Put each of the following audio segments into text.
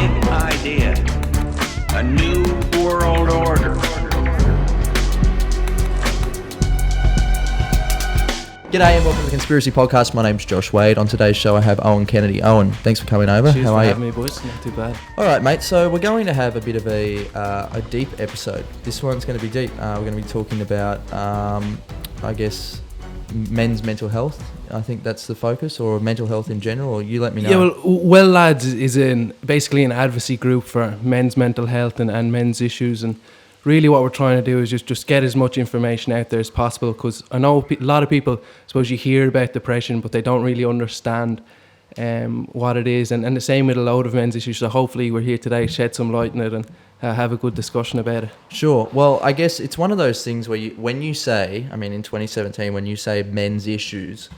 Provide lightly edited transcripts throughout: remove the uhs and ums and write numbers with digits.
big idea, a new world order. G'day and welcome to the Cunspiracy podcast. My name's Josh Wade. On today's show I have Eoin Kennedy. Owen, thanks for coming over. Cheers How for are you? having me, boys. Not too bad. All right, mate. So we're going to have a bit of a deep episode. This one's going to be deep. We're going to be talking about, I guess, men's mental health. I think that's the focus, or mental health in general. Or you let me know. Yeah, well, Lads is basically an advocacy group for men's mental health and men's issues, and really what we're trying to do is just get as much information out there as possible, because I know a lot of people, suppose you hear about depression, but they don't really understand what it is, and the same with a load of men's issues. So hopefully we're here today to shed some light on it and have a good discussion about it. Sure. Well, I guess it's one of those things where when you say, I mean, in 2017, when you say men's issues,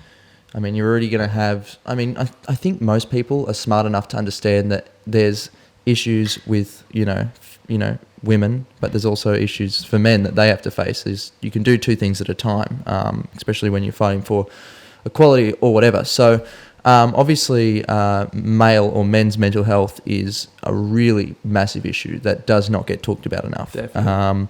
I mean, you're already going to have, I mean, I think most people are smart enough to understand that there's issues with, you know, women, but there's also issues for men that they have to face. Is you can do two things at a time, especially when you're fighting for equality or whatever. So obviously male or men's mental health is a really massive issue that does not get talked about enough. Definitely.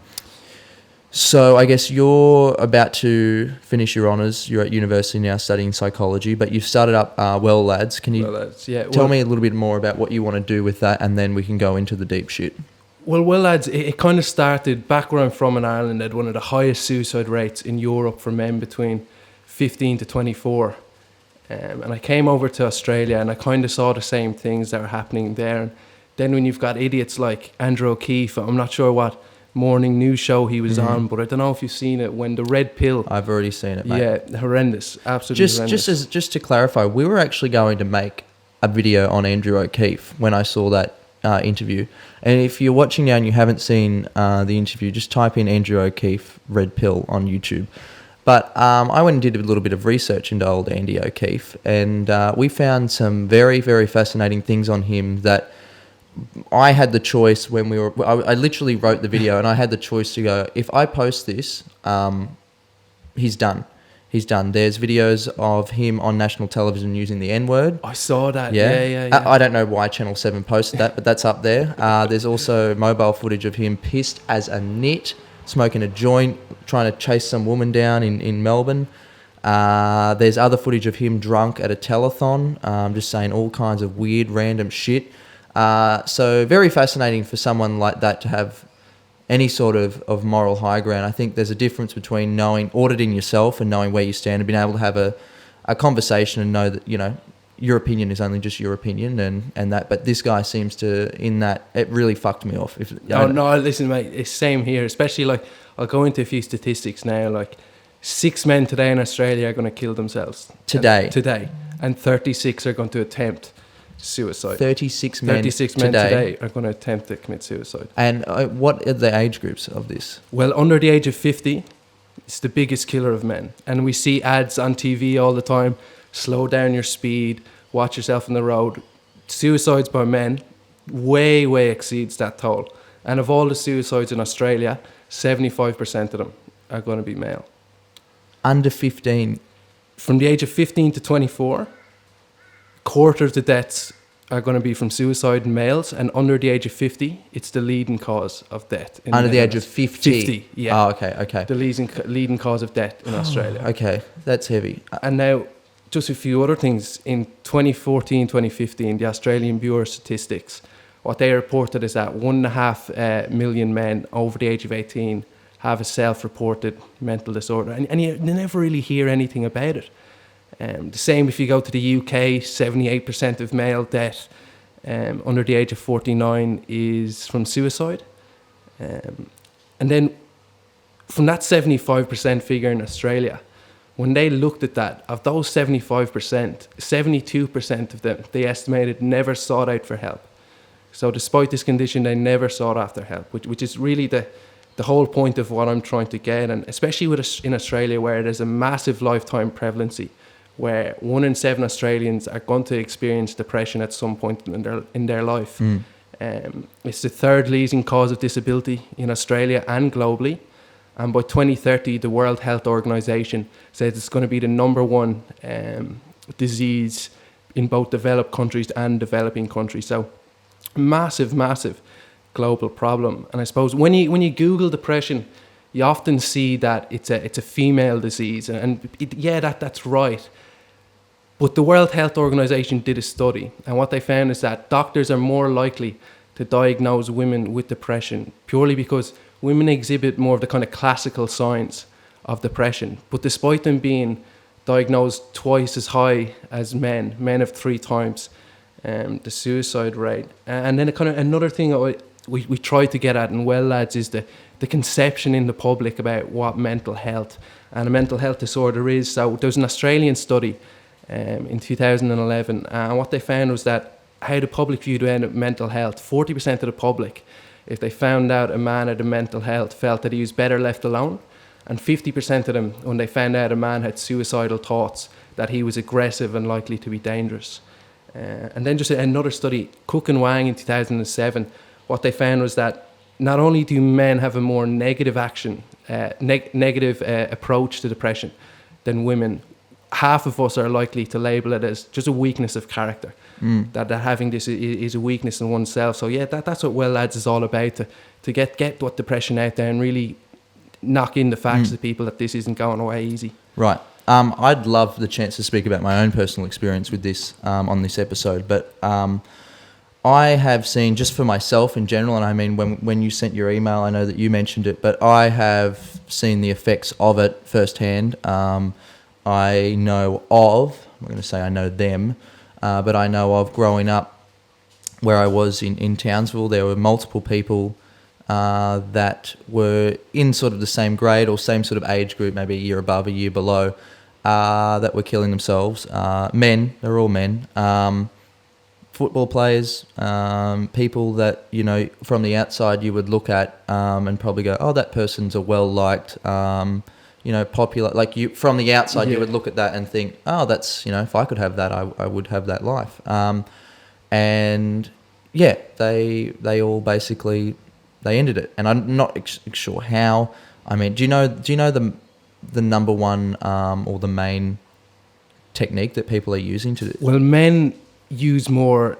So I guess you're about to finish your honours. You're at university now studying psychology, but you've started up Well Lads. Can you tell me a little bit more about what you want to do with that, and then we can go into the deep shit? Well, Lads, it kind of started back where I'm from in Ireland. Had one of the highest suicide rates in Europe for men between 15 to 24. And I came over to Australia and I kind of saw the same things that were happening there. And then when you've got idiots like Andrew O'Keefe, I'm not sure what morning news show he was on, but I don't know if you've seen it, when the red pill. I've already seen it, mate. Yeah, horrendous, absolutely horrendous. Just to clarify, we were actually going to make a video on Andrew O'Keefe when I saw that interview. And if you're watching now and you haven't seen the interview, just type in Andrew O'Keefe red pill on YouTube. But I went and did a little bit of research into old Andy O'Keefe, and we found some very, very fascinating things on him that I had the choice when we were... I literally wrote the video and I had the choice to go, if I post this, he's done. He's done. There's videos of him on national television using the N-word. I saw that. Yeah. I don't know why Channel 7 posted that, but that's up there. There's also mobile footage of him pissed as a nit, smoking a joint, trying to chase some woman down in Melbourne. There's other footage of him drunk at a telethon, just saying all kinds of weird, random shit. So very fascinating for someone like that to have any sort of moral high ground. I think there's a difference between auditing yourself and knowing where you stand, and being able to have a conversation and know that, you know, your opinion is only just your opinion and that. But this guy seems to, in that, it really fucked me off. No, listen, mate, it's same here. Especially, like, I'll go into a few statistics now. Like, 6 men today in Australia are going to kill themselves. Today. And 36 are going to attempt suicide. 36 men today are going to attempt to commit suicide. And what are the age groups of this? Well, under the age of 50, it's the biggest killer of men. And we see ads on TV all the time: slow down your speed, watch yourself on the road. Suicides by men way exceeds that toll. And of all the suicides in Australia, 75% of them are going to be male. Under 15? From the age of 15 to 24, quarter of the deaths are going to be from suicide in males, and under the age of 50, it's the leading cause of death. Under the age of 50? 50, yeah. Oh, okay. The leading cause of death in Australia. Okay, that's heavy. And now, just a few other things. In 2014, 2015, the Australian Bureau of Statistics, what they reported is that 1.5 million men over the age of 18 have a self-reported mental disorder. And you never really hear anything about it. The same if you go to the UK, 78% of male death under the age of 49 is from suicide. And then from that 75% figure in Australia, when they looked at that, of those 75%, 72% of them, they estimated, never sought out for help. So despite this condition, they never sought after help, which is really the whole point of what I'm trying to get. And especially in Australia, where there's a massive lifetime prevalency, where 1 in 7 Australians are going to experience depression at some point in their life. It's the 3rd leading cause of disability in Australia and globally. And by 2030, the World Health Organization says it's going to be the number 1 disease in both developed countries and developing countries. So massive global problem. And I suppose when you Google depression, you often see that it's a female disease, and that's right. But the World Health Organization did a study, and what they found is that doctors are more likely to diagnose women with depression purely because women exhibit more of the kind of classical signs of depression. But despite them being diagnosed twice as high as men have 3 times the suicide rate. And then another thing we try to get at in Well Lads is the conception in the public about what mental health and a mental health disorder is. So there was an Australian study in 2011, and what they found was that how the public viewed mental health, 40% of the public, if they found out a man had a mental health, felt that he was better left alone, and 50% of them, when they found out a man had suicidal thoughts, that he was aggressive and likely to be dangerous. And then just another study, Cook and Wang in 2007, what they found was that not only do men have a more negative approach to depression than women, half of us are likely to label it as just a weakness of character. That having this is a weakness in oneself. So yeah, that's what Well Lads is all about, to get what depression out there and really knock in the facts to people that this isn't going away easy. Right. I'd love the chance to speak about my own personal experience with this on this episode, but I have seen, just for myself in general, and I mean when you sent your email, I know that you mentioned it, but I have seen the effects of it firsthand. I know of, I'm going to say I know them, but I know of growing up where I was in Townsville, there were multiple people that were in sort of the same grade or same sort of age group, maybe a year above, a year below, that were killing themselves. Men, they're all men. Football players, people that, you know, from the outside you would look at and probably go, oh, that person's a well-liked, you know, popular, like you from the outside you would look at that and think, oh, that's, you know, if I could have that, I would have that life. And yeah, they all basically, they ended it. And I'm not sure how. I mean, do you know the number one or the main technique that people are using to do? Well, men use more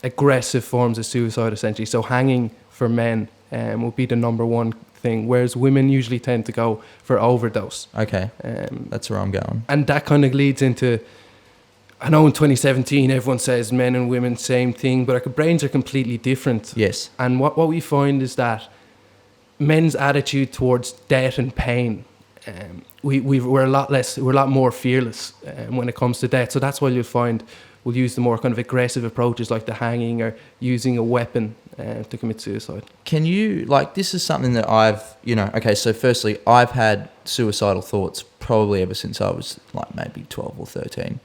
aggressive forms of suicide, essentially. So hanging for men would be the number one thing, whereas women usually tend to go for overdose. Okay, that's where I'm going. And that kind of leads into, I know in 2017 everyone says men and women same thing, but our brains are completely different. Yes. And what we find is that men's attitude towards death and pain, we're a lot more fearless when it comes to death. So that's why you'll find we'll use the more kind of aggressive approaches like the hanging or using a weapon to commit suicide. Can you, like, this is something that I've, you know, okay, so firstly, I've had suicidal thoughts probably ever since I was like maybe 12 or 13.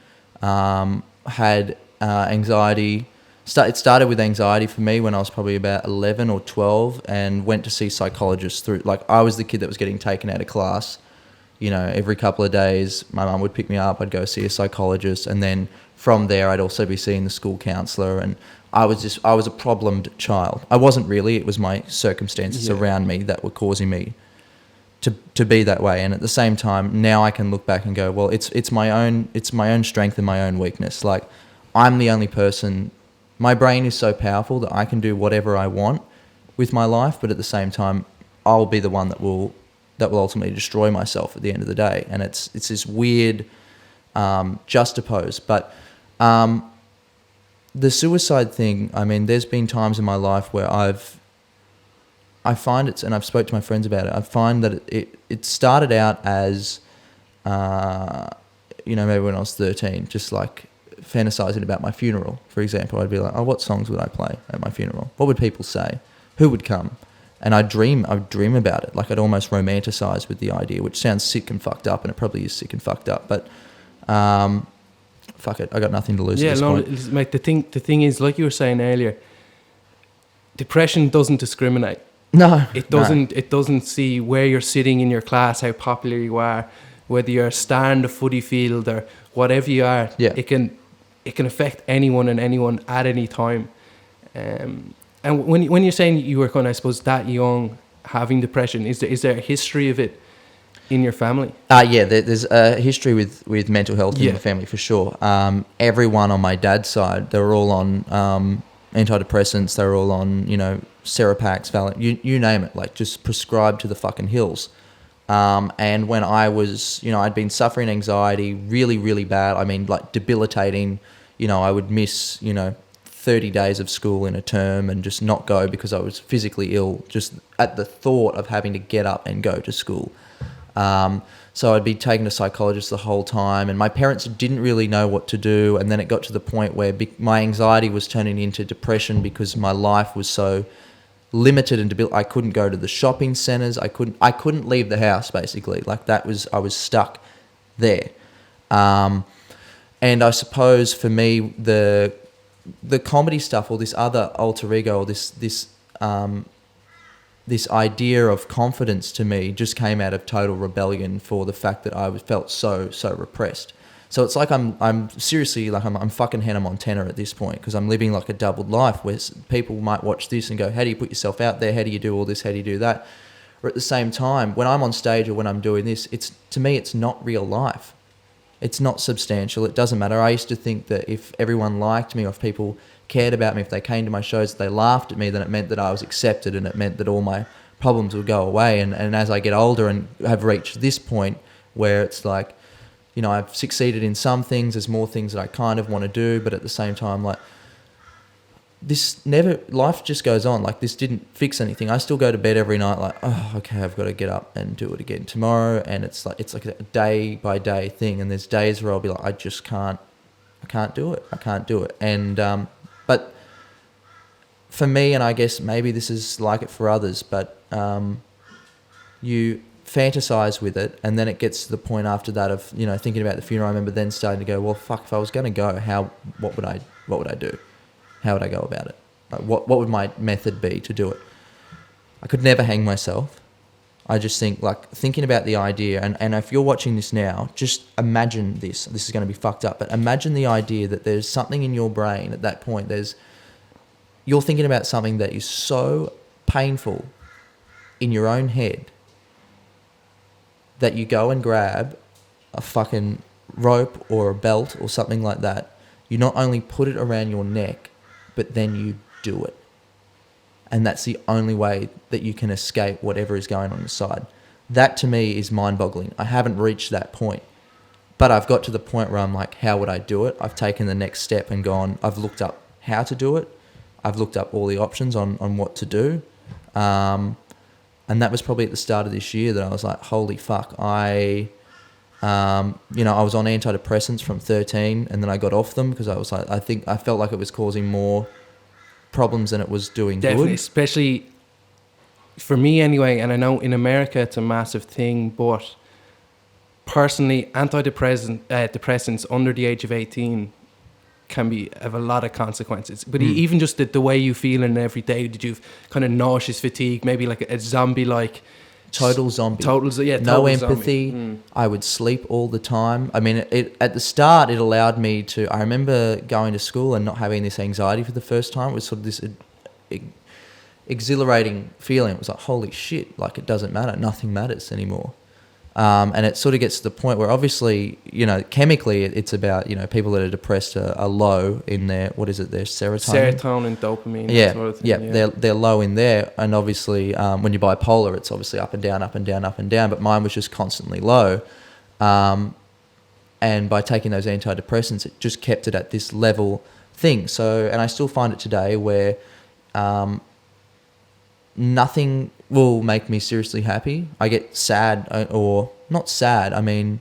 Had anxiety. It started with anxiety for me when I was probably about 11 or 12 and went to see psychologists through, like, I was the kid that was getting taken out of class. You know, every couple of days, my mum would pick me up, I'd go see a psychologist, and then from there, I'd also be seeing the school counsellor, and I was a problemed child. I wasn't really, it was my circumstances around me that were causing me to be that way. And at the same time, now I can look back and go, well, it's my own strength and my own weakness. Like, I'm the only person, my brain is so powerful that I can do whatever I want with my life, but at the same time, I'll be the one that will ultimately destroy myself at the end of the day. And it's this weird juxtapose. But the suicide thing, I mean, there's been times in my life where I find it's, and I've spoke to my friends about it, I find that it started out as, you know, maybe when I was 13, just like fantasizing about my funeral, for example. I'd be like, oh, what songs would I play at my funeral? What would people say? Who would come? And I'd dream about it. Like, I'd almost romanticize with the idea, which sounds sick and fucked up, and it probably is sick and fucked up. But fuck it, I got nothing to lose at this point. Mate, the thing is, like you were saying earlier, depression doesn't discriminate. No, it doesn't. It doesn't see where you're sitting in your class, how popular you are, whether you're a star in the footy field or whatever you are. Yeah. It can affect anyone and anyone at any time. And when you're saying you were kind of, I suppose, that young having depression, is there a history of it in your family? Yeah, there's a history with mental health in the family for sure. Everyone on my dad's side, they were all on antidepressants. They were all on, Seropax, you name it, like just prescribed to the fucking hills. And when I was, I'd been suffering anxiety really, really bad. I mean, like debilitating. I would miss, 30 days of school in a term and just not go because I was physically ill just at the thought of having to get up and go to school. So I'd be taken to psychologists the whole time, and my parents didn't really know what to do. And then it got to the point where my anxiety was turning into depression because my life was so limited and I couldn't go to the shopping centres. I couldn't leave the house, basically. Like I was stuck there. And I suppose for me, the comedy stuff, or this other alter ego, or this idea of confidence to me just came out of total rebellion for the fact that I felt so repressed. So it's like I'm seriously like I'm fucking Hannah Montana at this point, because I'm living like a doubled life where people might watch this and go, how do you put yourself out there? How do you do all this? How do you do that? Or at the same time, when I'm on stage or when I'm doing this, to me it's not real life. It's not substantial. It doesn't matter. I used to think that if everyone liked me, or if people cared about me, if they came to my shows, if they laughed at me, then it meant that I was accepted, and it meant that all my problems would go away. And as I get older and have reached this point where it's like, I've succeeded in some things, there's more things that I kind of want to do, but at the same time, like, life just goes on. Like, this didn't fix anything. I still go to bed every night like, oh, okay, I've got to get up and do it again tomorrow. And it's like a day by day thing. And there's days where I'll be like, I can't do it. And, but for me, and I guess maybe this is like it for others, but, you fantasize with it, and then it gets to the point after that of, thinking about the funeral. I remember then starting to go, well, fuck, if I was going to go, what would I do? How would I go about it? Like, what would my method be to do it? I could never hang myself. I just think, like, thinking about the idea, and if you're watching this now, just imagine this. This is going to be fucked up, but imagine the idea that there's something in your brain at that point. You're thinking about something that is so painful in your own head that you go and grab a fucking rope or a belt or something like that. You not only put it around your neck, but then you do it. And that's the only way that you can escape whatever is going on inside. That to me is mind-boggling. I haven't reached that point. But I've got to the point where I'm like, how would I do it? I've taken the next step and gone, I've looked up how to do it. I've looked up all the options on what to do. And that was probably at the start of this year that I was like, holy fuck, I was on antidepressants from 13, and then I got off them because I was like, I felt like it was causing more problems than it was doing Definitely, good. especially for me anyway, and I know in America it's a massive thing, but personally, depressants under the age of 18 can have a lot of consequences. But even just the way you feel in every day, did you kind of nauseous fatigue, maybe like a zombie-like... Total zombie. No empathy. I would sleep all the time. I mean, at the start, it allowed me to... I remember going to school and not having this anxiety for the first time. It was sort of this exhilarating feeling. It was like, holy shit, like, it doesn't matter. Nothing matters anymore. And it sort of gets to the point where obviously, chemically it's about, people that are depressed are low in their, what is it, their serotonin? Serotonin, dopamine, yeah, that sort of thing. Yeah, they're low in there. And obviously when you're bipolar, it's obviously up and down, up and down, up and down. But mine was just constantly low. And by taking those antidepressants, it just kept it at this level thing. So, and I still find it today where nothing will make me seriously happy. I get sad, or not sad, I mean,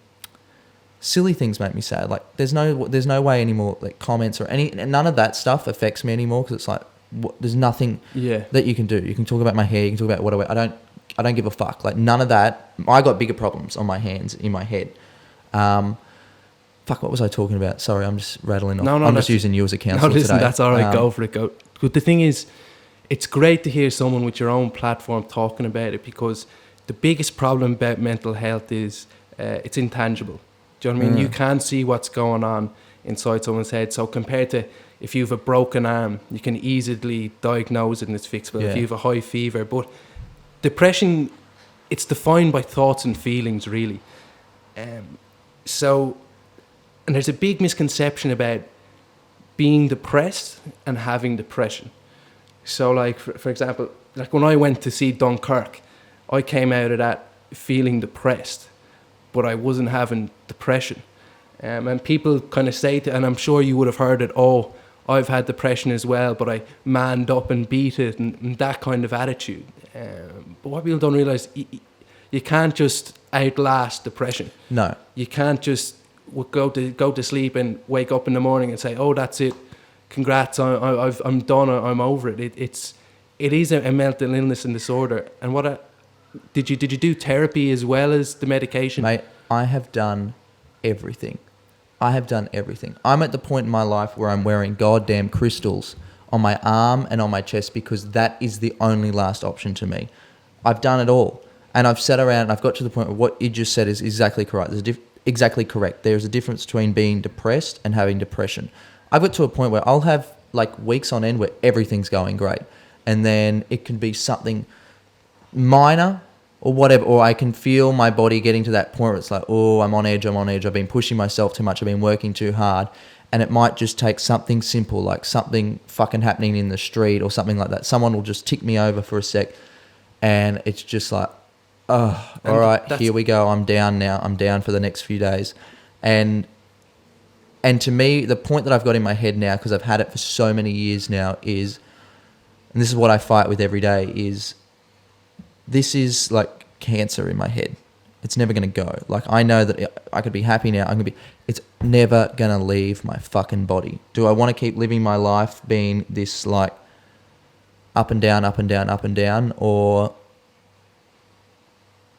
silly things make me sad. Like, there's no way anymore, like, comments or none of that stuff affects me anymore, because it's like, there's nothing that you can do. You can talk about my hair, you can talk about what I don't give a fuck. Like, none of that. I got bigger problems on my hands, in my head. Fuck, what was I talking about? Sorry, I'm just rattling off. I'm just using you as a counselor today. No, that's all right. Go for it. Go. But the thing is, it's great to hear someone with your own platform talking about it, because the biggest problem about mental health is it's intangible. Do you know what I mean? You can't see what's going on inside someone's head. So compared to if you have a broken arm, you can easily diagnose it and it's fixable. If you have a high fever. But depression, it's defined by thoughts and feelings, really. And there's a big misconception about being depressed and having depression. So like, for example, like when I went to see Dunkirk, I came out of that feeling depressed, but I wasn't having depression. And people kind of say and I'm sure you would have heard it, oh, I've had depression as well, but I manned up and beat it, and that kind of attitude. But what people don't realize, you can't just outlast depression. No. You can't just go to sleep and wake up in the morning and say, oh, that's it, congrats, I'm done, I'm over it. It is a mental illness and disorder. And did you do therapy as well as the medication? Mate, I have done everything. I'm at the point in my life where I'm wearing goddamn crystals on my arm and on my chest because that is the only last option to me. I've done it all. And I've sat around and I've got to the point where what you just said is exactly correct. Exactly correct. There's a difference between being depressed and having depression. I've got to a point where I'll have like weeks on end where everything's going great. And then it can be something minor or whatever, or I can feel my body getting to that point where it's like, oh, I'm on edge, I've been pushing myself too much, I've been working too hard, and it might just take something simple, like something fucking happening in the street or something like that. Someone will just tick me over for a sec, and it's just like, oh, all right, here we go, I'm down now, I'm down for the next few days. And to me, the point that I've got in my head now, because I've had it for so many years now, is, and this is what I fight with every day, is this is like cancer in my head. It's never going to go. Like, I know that I could be happy now. It's never going to leave my fucking body. Do I want to keep living my life being this like up and down, up and down, up and down? Or,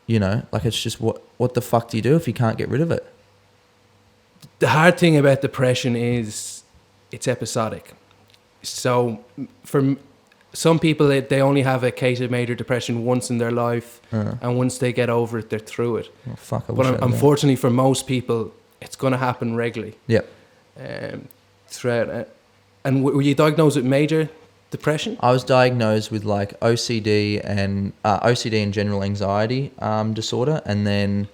you know, like it's just what the fuck do you do if you can't get rid of it? The hard thing about depression is it's episodic. So for some people, they only have a case of major depression once in their life, and once they get over it, they're through it. Oh, fuck, but unfortunately for most people, it's going to happen regularly. Yep. Throughout. And were you diagnosed with major depression? I was diagnosed with like OCD and general anxiety disorder, and then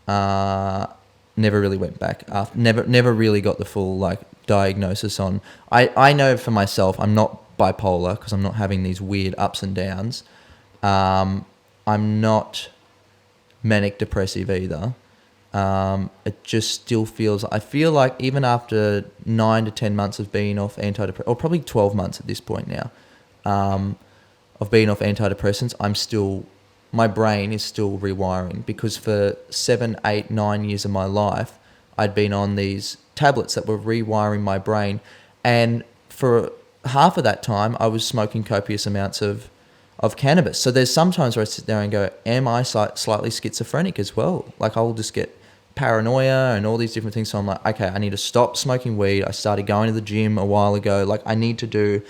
never really went back. Never really got the full like diagnosis on. I know for myself, I'm not bipolar because I'm not having these weird ups and downs. I'm not manic depressive either. It just still feels, I feel like even after 9 to 10 months of being off antidepressants, or probably 12 months at this point now, of being off antidepressants, my brain is still rewiring, because for 7, 8, 9 years of my life, I'd been on these tablets that were rewiring my brain. And for half of that time, I was smoking copious amounts of cannabis. So there's sometimes where I sit there and go, am I slightly schizophrenic as well? Like, I'll just get paranoia and all these different things. So I'm like, okay, I need to stop smoking weed. I started going to the gym a while ago. Like, I need to do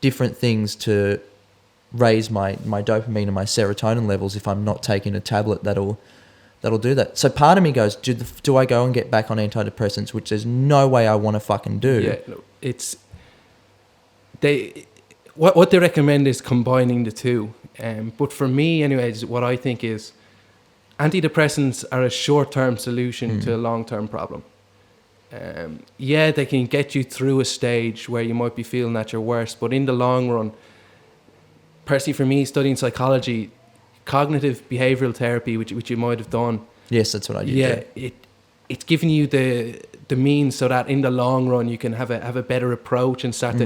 different things to raise my dopamine and my serotonin levels if I'm not taking a tablet that'll do that. So part of me goes, do I go and get back on antidepressants, which there's no way I want to fucking do. Yeah, it's... What they recommend is combining the two. But for me, anyways, what I think is antidepressants are a short-term solution to a long-term problem. They can get you through a stage where you might be feeling at your worst, but in the long run, personally for me, studying psychology, cognitive behavioral therapy, which you might have done. Yes, that's what I did. Yeah, it's giving you the means so that in the long run you can have a better approach and start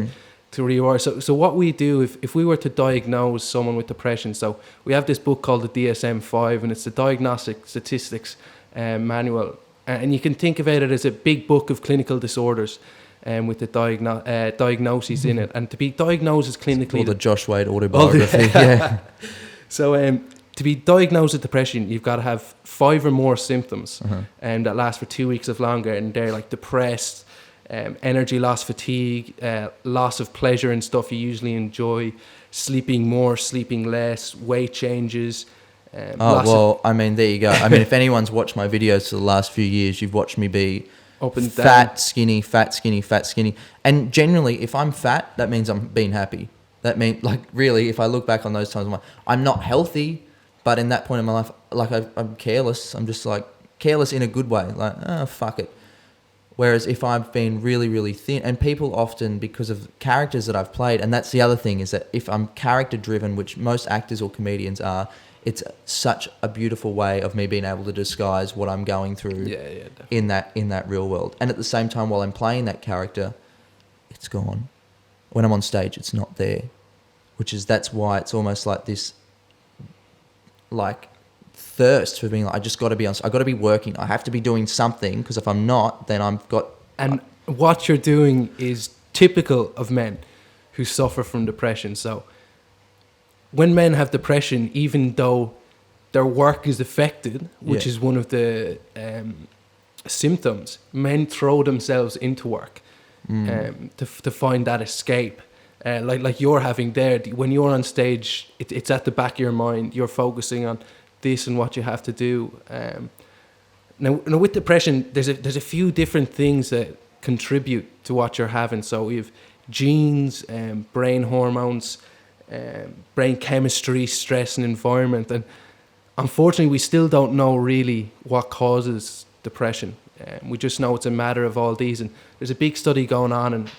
to rewire. So what we do if we were to diagnose someone with depression, so we have this book called the DSM-5, and it's the Diagnostic Statistics Manual, and you can think about it as a big book of clinical disorders with the diagnoses in it. And to be diagnosed as clinically... Or the Josh Wade autobiography. Yeah. So to be diagnosed with depression, you've got to have 5 or more symptoms that last for 2 weeks or longer, and they're like depressed, energy loss, fatigue, loss of pleasure in stuff you usually enjoy, sleeping more, sleeping less, weight changes. I mean, there you go. I mean, if anyone's watched my videos for the last few years, you've watched me be up and fat, down. skinny, fat, skinny, fat, skinny. And generally, if I'm fat, that means I'm being happy. That means, like, really, if I look back on those times, I'm not healthy, but in that point in my life, like, I'm careless. I'm just like careless in a good way. Like, oh, fuck it. Whereas if I've been really, really thin, and people often, because of characters that I've played, and that's the other thing, is that if I'm character driven, which most actors or comedians are, it's such a beautiful way of me being able to disguise what I'm going through in that real world. And at the same time, while I'm playing that character, it's gone. When I'm on stage, it's not there. That's why it's almost like this, like, thirst for being like, I just got to be on. I got to be working. I have to be doing something, because if I'm not, then I've got. And what you're doing is typical of men who suffer from depression. So when men have depression, even though their work is affected, which is one of the symptoms, men throw themselves into work to find that escape. Like you're having there, when you're on stage, it's at the back of your mind. You're focusing on this and what you have to do. Now with depression, there's a few different things that contribute to what you're having. So we have genes, brain hormones, brain chemistry, stress and environment. And unfortunately, we still don't know really what causes depression. We just know it's a matter of all these. And there's a big study going on, and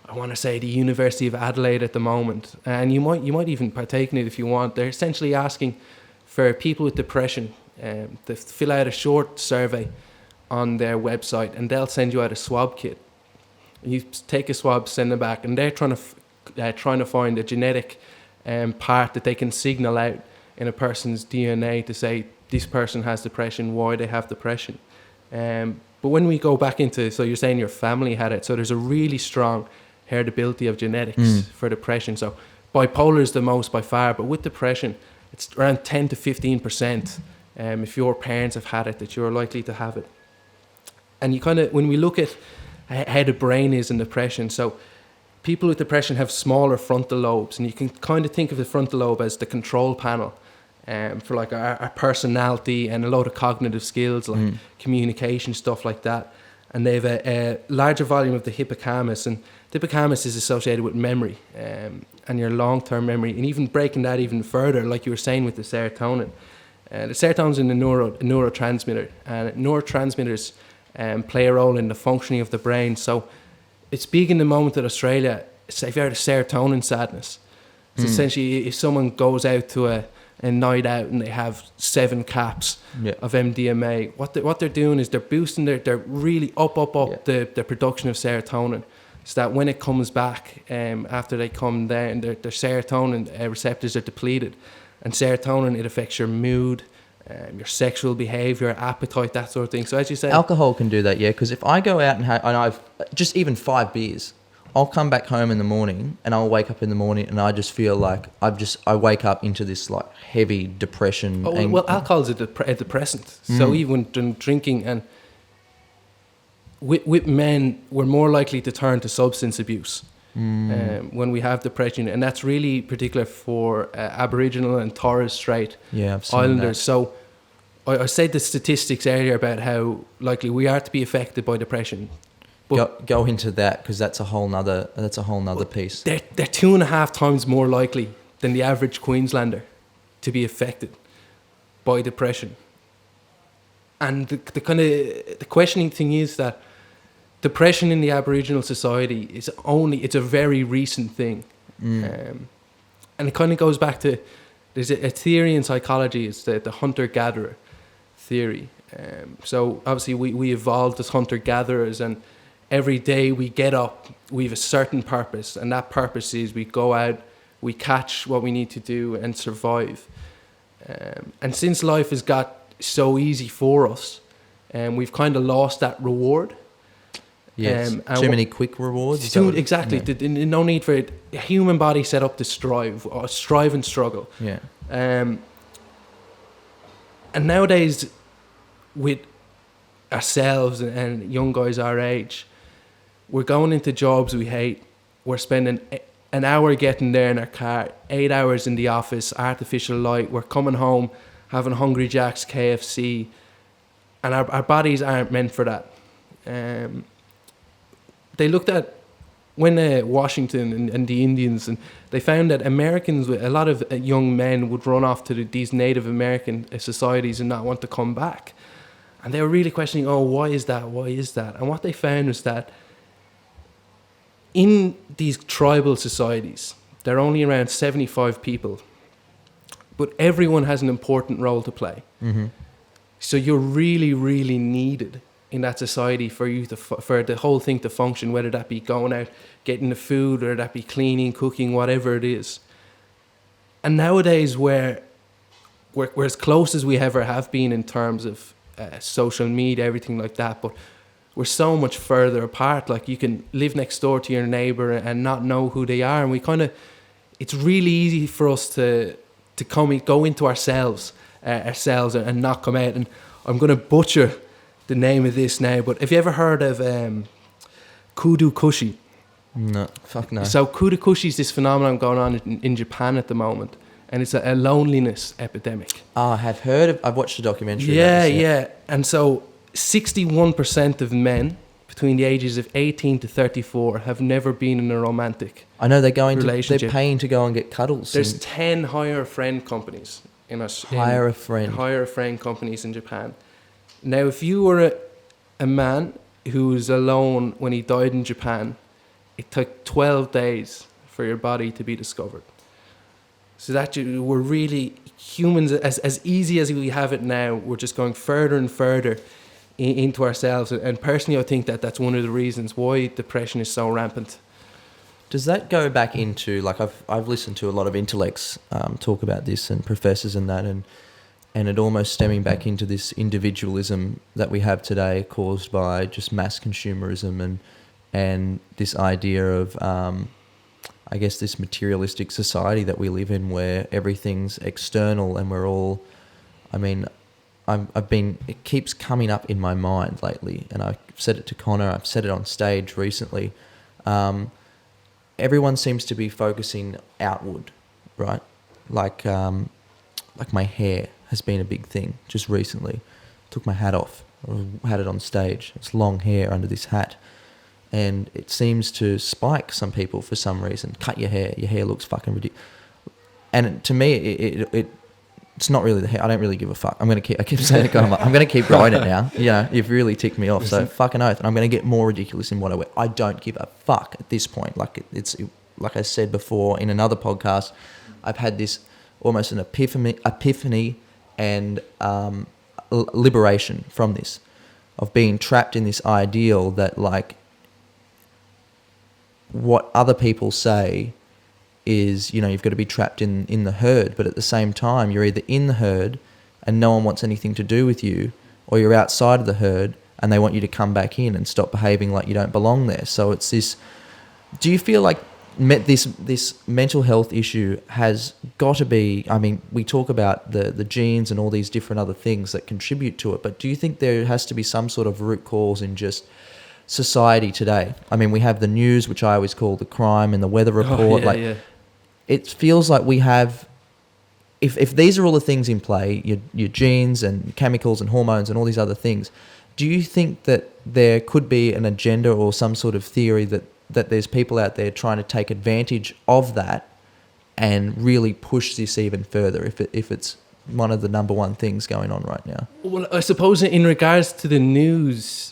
I want to say the University of Adelaide at the moment. And you might even partake in it if you want. They're essentially asking for people with depression to fill out a short survey on their website, and they'll send you out a swab kit. And you take a swab, send it back, and they're trying to find a genetic part that they can signal out in a person's DNA to say this person has depression, why they have depression. But when we go back into, so you're saying your family had it, so there's a really strong heritability of genetics for depression. So bipolar is the most by far, but with depression, it's around 10 to 15%. If your parents have had it, that you're likely to have it. And you kind of, when we look at how the brain is in depression, so people with depression have smaller frontal lobes, and you can kind of think of the frontal lobe as the control panel for like our personality and a lot of cognitive skills like communication, stuff like that. And they have a larger volume of the hippocampus, and the hippocampus is associated with memory and your long-term memory. And even breaking that even further, like you were saying with the serotonin. The serotonin is a neurotransmitter, and neurotransmitters play a role in the functioning of the brain. So it's big in the moment that Australia, say if you had a serotonin sadness, it's essentially if someone goes out to a night out and they have 7 caps of MDMA, what they're doing is they're boosting they're really up the production of serotonin, so that when it comes back after they come down, their serotonin receptors are depleted. And serotonin, it affects your mood, your sexual behaviour, appetite, that sort of thing. So as you say, alcohol can do that, because if I go out and I've just even 5 beers, I'll come back home in the morning and I'll wake up in the morning and I just feel like I wake up into this like heavy depression. Well, alcohol is a depressant. So even drinking, and with men, we're more likely to turn to substance abuse when we have depression, and that's really particular for Aboriginal and Torres Strait Islanders. So I said the statistics earlier about how likely we are to be affected by depression. Go into that, because that's a whole nother piece. They're 2.5 times more likely than the average Queenslander to be affected by depression. And the questioning thing is that depression in the Aboriginal society it's a very recent thing. And it kind of goes back to, there's a theory in psychology, it's the hunter-gatherer theory. So obviously we evolved as hunter-gatherers, and every day we get up, we have a certain purpose, and that purpose is we go out, we catch what we need to do and survive. And since life has got so easy for us, we've kind of lost that reward. Yes, too many quick rewards. Exactly. Yeah. No need for it. A human body set up to strive and struggle. Yeah. And nowadays, with ourselves and young guys our age, we're going into jobs we hate. We're spending an hour getting there in our car, 8 hours in the office, artificial light. We're coming home, having Hungry Jack's, KFC, and our bodies aren't meant for that. They looked at when Washington and the Indians, and they found that Americans, a lot of young men would run off to these Native American societies and not want to come back. And they were really questioning, oh, why is that? Why is that? And what they found was that in these tribal societies, there are only around 75 people, but everyone has an important role to play. Mm-hmm. So you're really, really needed in that society for you to for the whole thing to function, whether that be going out, getting the food, or that be cleaning, cooking, whatever it is. And nowadays, we're as close as we ever have been in terms of social media, everything like that, but we're so much further apart. Like, you can live next door to your neighbor and not know who they are, and we kind of, it's really easy for us to go into ourselves and not come out. And I'm going to butcher the name of this now, but have you ever heard of kudu kushi? No, fuck no. So kudu kushi is this phenomenon going on in Japan at the moment, and it's a loneliness epidemic. Oh, I have heard of, I've watched a documentary. Yeah. And so 61% of men between the ages of 18 to 34 have never been in a romantic I know they're paying to go and get cuddles. There's 10 hire a friend companies in us. Hire a friend. Hire a friend companies in Japan. Now, if you were a man who was alone when he died in Japan, it took 12 days for your body to be discovered. So that we're really, humans, as easy as we have it now, we're just going further and further into ourselves. And personally, I think that that's one of the reasons why depression is so rampant. Does that go back into, like, I've listened to a lot of intellects talk about this, and professors and that, and it almost stemming back into this individualism that we have today, caused by just mass consumerism and this idea of, I guess, this materialistic society that we live in, where everything's external and we're all, I mean, it keeps coming up in my mind lately, and I've said it to Connor, I've said it on stage recently. Everyone seems to be focusing outward, right? Like my hair has been a big thing just recently. Took my hat off, I had it on stage. It's long hair under this hat, and it seems to spike some people for some reason. Cut your hair looks fucking ridiculous. And to me, it's not really the hair. I don't really give a fuck. I keep saying it. I'm going to keep growing it now. You know, you've really ticked me off. So fucking oath. And I'm going to get more ridiculous in what I wear. I don't give a fuck at this point. Like like I said before in another podcast, I've had this almost an epiphany and liberation from this, of being trapped in this ideal that, like, what other people say is, you know, you've got to be trapped in the herd, but at the same time, you're either in the herd and no one wants anything to do with you, or you're outside of the herd and they want you to come back in and stop behaving like you don't belong there. So it's this, do you feel like this mental health issue has got to be, I mean, we talk about the genes and all these different other things that contribute to it, but do you think there has to be some sort of root cause in just society today? I mean, we have the news, which I always call the crime, and the weather report. It feels like we have, if these are all the things in play, your genes and chemicals and hormones and all these other things, do you think that there could be an agenda or some sort of theory that there's people out there trying to take advantage of that and really push this even further, if it's one of the number one things going on right now? Well, I suppose in regards to the news,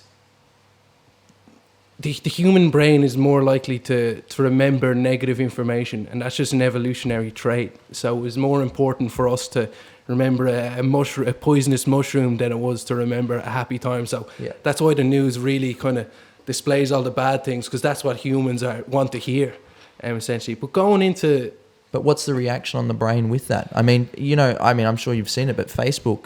the human brain is more likely to remember negative information, and that's just an evolutionary trait. So it was more important for us to remember a poisonous mushroom than it was to remember a happy time. So that's why the news really kind of displays all the bad things, because that's what humans want to hear, essentially. But But what's the reaction on the brain with that? I mean, you know, I'm sure you've seen it, but Facebook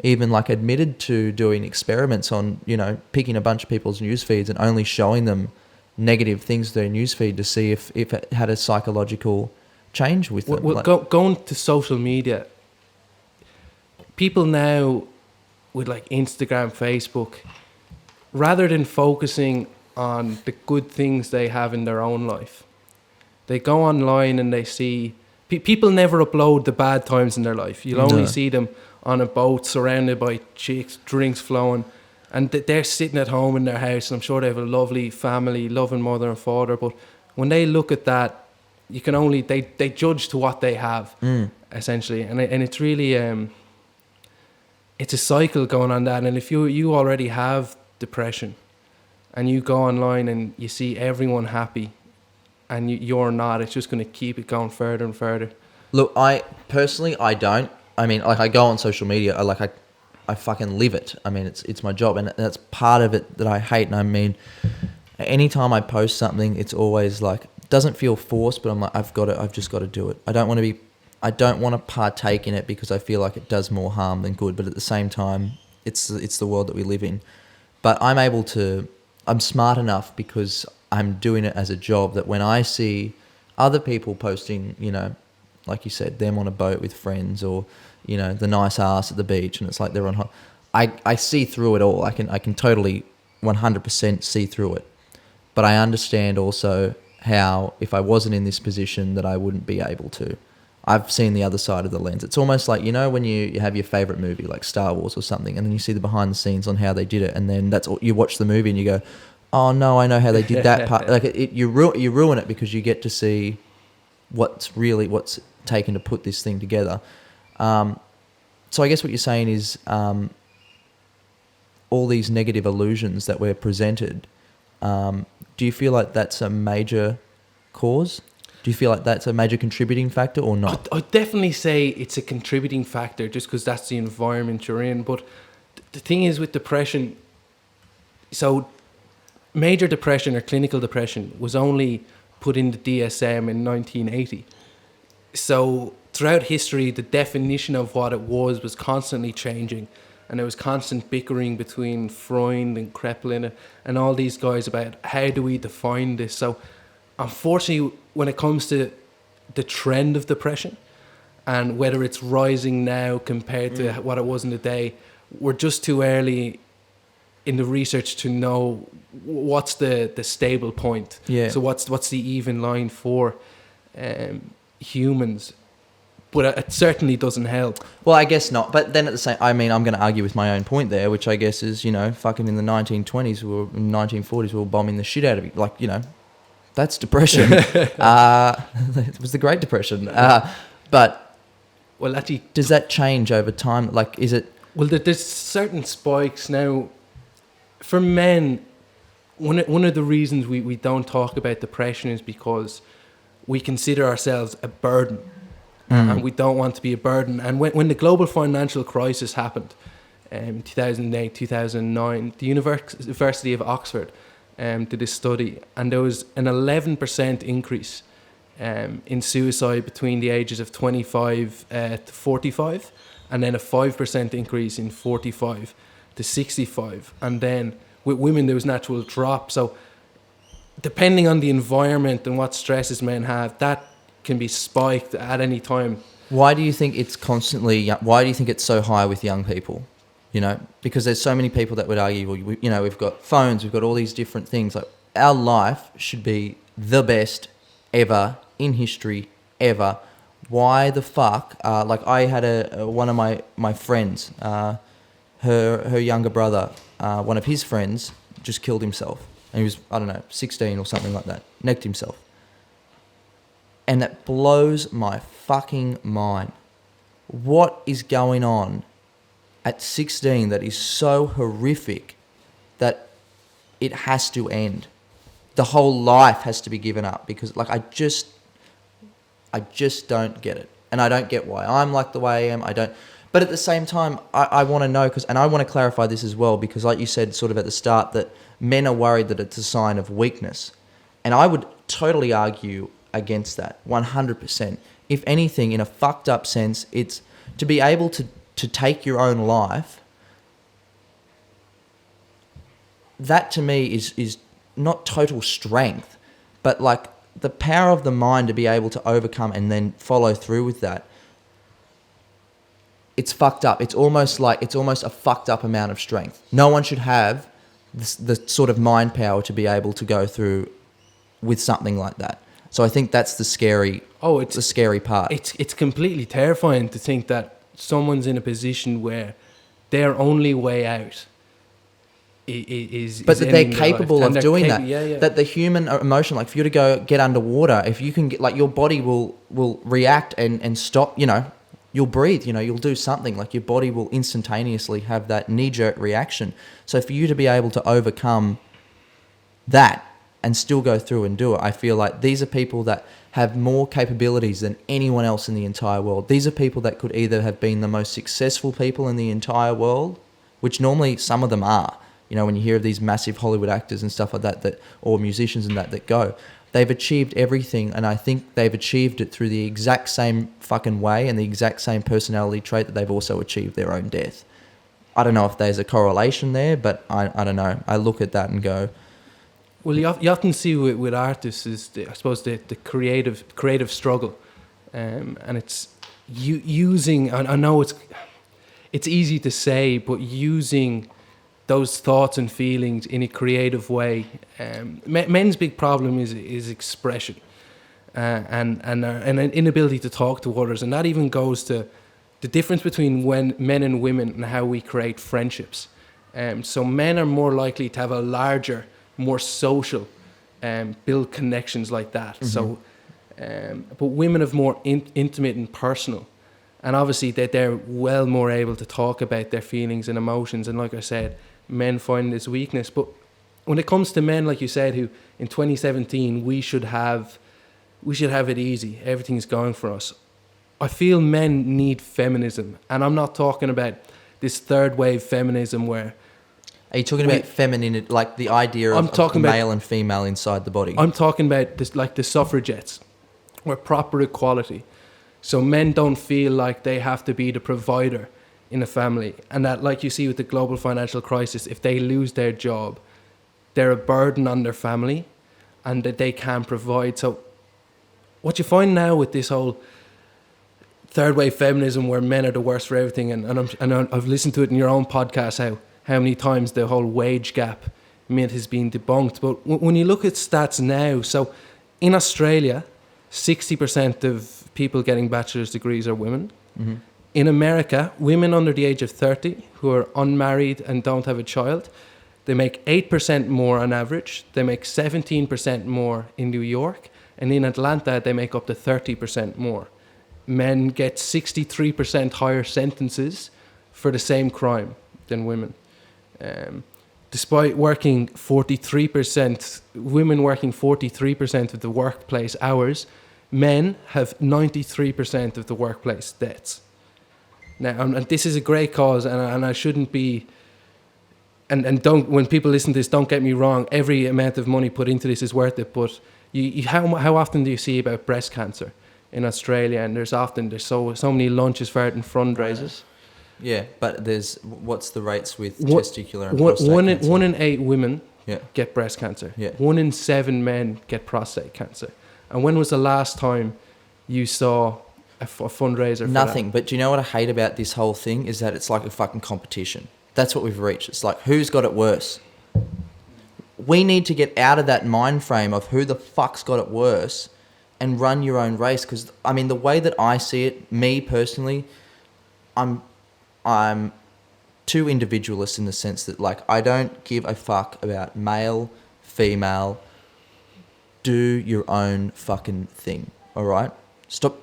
even like admitted to doing experiments on, you know, picking a bunch of people's news feeds and only showing them negative things to their news feed to see if it had a psychological change with them. Going to social media, people now with like Instagram, Facebook, rather than focusing on the good things they have in their own life, they go online and they see people never upload the bad times in their life. You'll only see them on a boat surrounded by chicks, drinks flowing, and they're sitting at home in their house, and I'm sure they have a lovely family, loving mother and father, but when they look at that, you can only, they judge to what they have, essentially, and it's really it's a cycle going on that. And if you already have depression and you go online and you see everyone happy and you're not, it's just going to keep it going further and further. Look, I personally, I don't. I mean, like, I go on social media, I fucking live it. I mean, it's my job, and that's part of it that I hate. And I mean, anytime I post something, it's always like, it doesn't feel forced, but I'm like, I've just got to do it. I don't want to partake in it because I feel like it does more harm than good. But at the same time, it's the world that we live in. But I'm smart enough because I'm doing it as a job that when I see other people posting, you know, like you said, them on a boat with friends, or, you know, the nice ass at the beach, and it's like they're on I see through it all. I can totally 100% see through it. But I understand also how, if I wasn't in this position, that I wouldn't be able to. I've seen the other side of the lens. It's almost like, you know, when you have your favorite movie, like Star Wars or something, and then you see the behind the scenes on how they did it, and then that's all, you watch the movie and you go, oh no, I know how they did that part. Like you ruin it because you get to see what's taken to put this thing together. So I guess what you're saying is all these negative illusions that we're presented, do you feel like that's a major cause? Do you feel like that's a major contributing factor or not? I'd definitely say it's a contributing factor just because that's the environment you're in. But the thing is with depression, so major depression or clinical depression was only put in the DSM in 1980. So throughout history, the definition of what it was constantly changing. And there was constant bickering between Freud and Kraepelin and all these guys about how do we define this. So unfortunately, when it comes to the trend of depression and whether it's rising now compared to what it was in the day, we're just too early in the research to know what's the stable point. Yeah. So what's the even line for humans? But it certainly doesn't help. Well, I guess not. But then at the same, I mean, I'm going to argue with my own point there, which I guess is, you know, fucking in the 1920s, 1940s, we were bombing the shit out of it. Like, you know, that's depression. It was the Great Depression. But well, actually, does that change over time? Like, is it? Well, there's certain spikes now. For men, one of the reasons we don't talk about depression is because we consider ourselves a burden. And we don't want to be a burden. And when the global financial crisis happened, 2008, 2009, the University of Oxford did this study, and there was an 11% increase in suicide between the ages of 25 to 45, and then a 5% increase in 45 to 65. And then with women, there was an actual drop. So depending on the environment and what stresses men have, that can be spiked at any time. Why do you think it's why do you think it's so high with young people? You know, because there's so many people that would argue, well, you know, we've got phones, we've got all these different things. Like, our life should be the best ever in history ever. Why the fuck? Like, I had one of my friends, her younger brother, one of his friends just killed himself. And he was, I don't know, 16 or something like that. Necked himself. And that blows my fucking mind. What is going on at 16 that is so horrific that it has to end? The whole life has to be given up because, like, I just don't get it. And I don't get why I'm like the way I am. I don't. But at the same time, I want to know, and I want to clarify this as well, because like you said sort of at the start, that men are worried that it's a sign of weakness. And I would totally argue against that, 100%. If anything, in a fucked up sense, it's to be able to take your own life. That to me is not total strength, but like the power of the mind to be able to overcome and then follow through with that. It's fucked up. It's almost a fucked up amount of strength. No one should have the sort of mind power to be able to go through with something like that. So I think that's the scary. It's the scary part. It's completely terrifying to think that someone's in a position where their only way out is. But that they're capable of doing that. Yeah. That the human emotion, like for you to go get underwater, if you can get, like, your body will react and stop. You know, you'll breathe, you'll do something. Like your body will instantaneously have that knee-jerk reaction. So for you to be able to overcome that and still go through and do it, I feel like these are people that have more capabilities than anyone else in the entire world. These are people that could either have been the most successful people in the entire world, which normally some of them are. When you hear of these massive Hollywood actors and stuff like that or musicians and that go, they've achieved everything, and I think they've achieved it through the exact same fucking way and the exact same personality trait that they've also achieved their own death. I don't know if there's a correlation there, but I don't know. I look at that and go... Well, you often see with artists is, I suppose, the creative struggle. And it's using... I know it's easy to say, but using those thoughts and feelings in a creative way. Men's big problem is expression and an inability to talk to others, and that even goes to the difference between men and women and how we create friendships. So men are more likely to have a larger, more social, build connections like that. So, but women have more intimate and personal, and obviously they're well more able to talk about their feelings and emotions. And like I said, men find this weakness. But when it comes to men, like you said, who in 2017 we should have it easy, everything's going for us. I feel men need feminism, and I'm not talking about this third wave feminism where... Are you talking about feminine, like the idea of male and female inside the body? I'm talking about this, like the suffragettes, or proper equality. So men don't feel like they have to be the provider in a family, and that, like you see with the global financial crisis, if they lose their job, they're a burden on their family, and that they can't provide. So what you find now with this whole third wave feminism, where men are the worst for everything, and I've listened to it in your own podcast, how many times the whole wage gap myth has been debunked. But when you look at stats now, so in Australia, 60% of people getting bachelor's degrees are women. Mm-hmm. In America, women under the age of 30 who are unmarried and don't have a child, they make 8% more on average. They make 17% more in New York. And in Atlanta, they make up to 30% more. Men get 63% higher sentences for the same crime than women. Despite working 43%, women working 43% of the workplace hours, men have 93% of the workplace deaths. Now, and this is a great cause, and I shouldn't be, and don't, when people listen to this, don't get me wrong, every amount of money put into this is worth it, but how often do you see about breast cancer in Australia? And there's so many launches for it and fundraisers. Yeah, but what's the rates with testicular and prostate cancer? 1 in 8 women get breast cancer. Yeah. 1 in 7 men get prostate cancer. And when was the last time you saw a fundraiser for Nothing. that? But do you know what I hate about this whole thing is that it's like a fucking competition. That's what we've reached. It's like, who's got it worse? We need to get out of that mind frame of who the fuck's got it worse and run your own race. Because, I mean, the way that I see it, me personally, I'm too individualist in the sense that, like, I don't give a fuck about male, female. Do your own fucking thing, all right? Stop.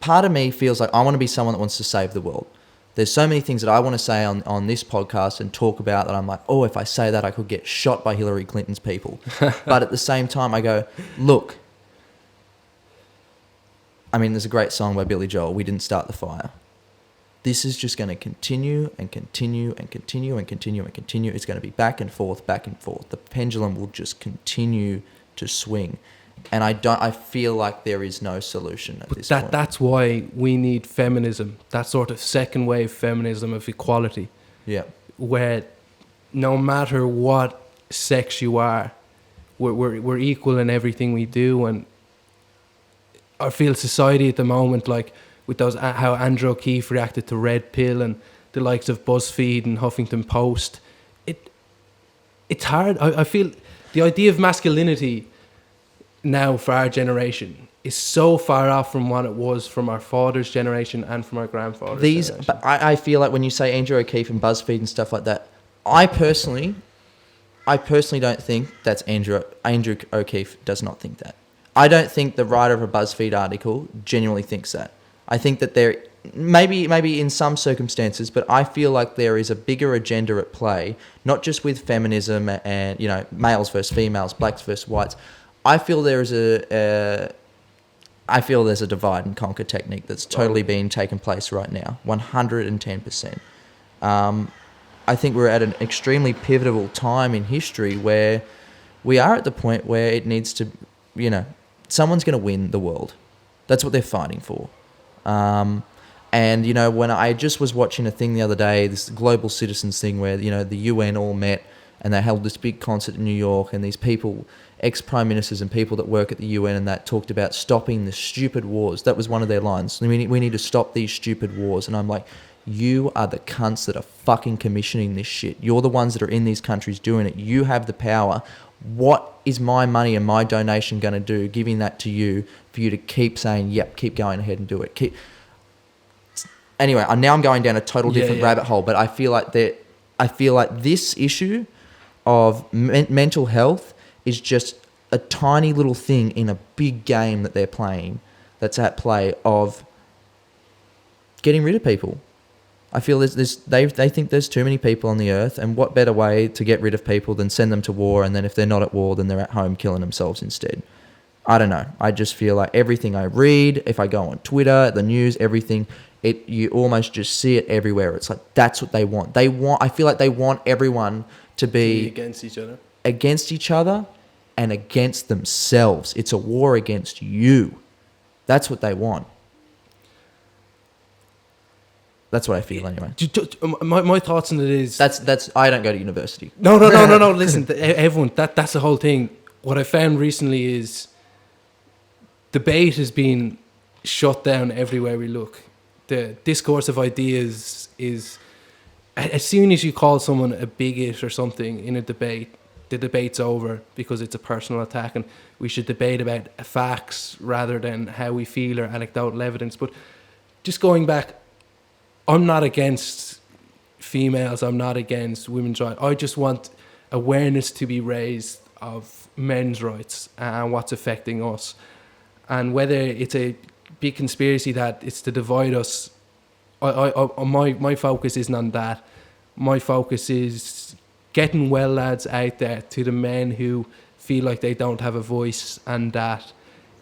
Part of me feels like I want to be someone that wants to save the world. There's so many things that I want to say on this podcast and talk about that I'm like, oh, if I say that, I could get shot by Hillary Clinton's people. But at the same time, I go, look, I mean, there's a great song by Billy Joel, We Didn't Start the Fire. This is just going to continue and continue and continue and continue and continue. It's going to be back and forth, back and forth. The pendulum will just continue to swing. And I feel like there is no solution at this point. That's why we need feminism, that sort of second wave feminism of equality. Yeah. Where no matter what sex you are, we're equal in everything we do. And I feel society at the moment, like with those, how Andrew O'Keefe reacted to Red Pill and the likes of BuzzFeed and Huffington Post, it's hard. I feel the idea of masculinity now for our generation is so far off from what it was from our father's generation and from our grandfather's generation. But I feel like when you say Andrew O'Keefe and BuzzFeed and stuff like that, I personally don't think that's Andrew O'Keefe does not think that. I don't think the writer of a BuzzFeed article genuinely thinks that. I think that there maybe in some circumstances, but I feel like there is a bigger agenda at play, not just with feminism and, you know, males versus females, blacks versus whites. I feel there's a divide and conquer technique that's totally being taken place right now, 110%. I think we're at an extremely pivotal time in history where we are at the point where it needs to, you know, someone's going to win the world. That's what they're fighting for. And, you know, when I just was watching a thing the other day, this global citizens thing where, you know, the UN all met and they held this big concert in New York, and these people, ex-prime ministers and people that work at the UN and that, talked about stopping the stupid wars. That was one of their lines. We need to stop these stupid wars. And I'm like, you are the cunts that are fucking commissioning this shit. You're the ones that are in these countries doing it. You have the power. What is my money and my donation going to do, giving that to you, for you to keep saying, yep, keep going ahead and do it? Anyway, now I'm going down a total different rabbit hole, but I feel like this issue of mental health is just a tiny little thing in a big game that they're playing, that's at play, of getting rid of people. I feel they think there's too many people on the earth, and what better way to get rid of people than send them to war, and then if they're not at war, then they're at home killing themselves instead. I don't know. I just feel like everything I read, if I go on Twitter, the news, everything, you almost just see it everywhere. It's like, that's what they want. I feel like they want everyone to be against each other and against themselves. It's a war against you. That's what they want. That's what I feel anyway. My thoughts on it is... That's. I don't go to university. No. Listen, everyone, that's the whole thing. What I found recently is debate has been shut down everywhere we look. The discourse of ideas is... As soon as you call someone a bigot or something in a debate, the debate's over because it's a personal attack, and we should debate about facts rather than how we feel or anecdotal evidence. But just going back, I'm not against females, I'm not against women's rights. I just want awareness to be raised of men's rights and what's affecting us. And whether it's a big conspiracy that it's to divide us, my focus isn't on that. My focus is getting well lads out there to the men who feel like they don't have a voice, and that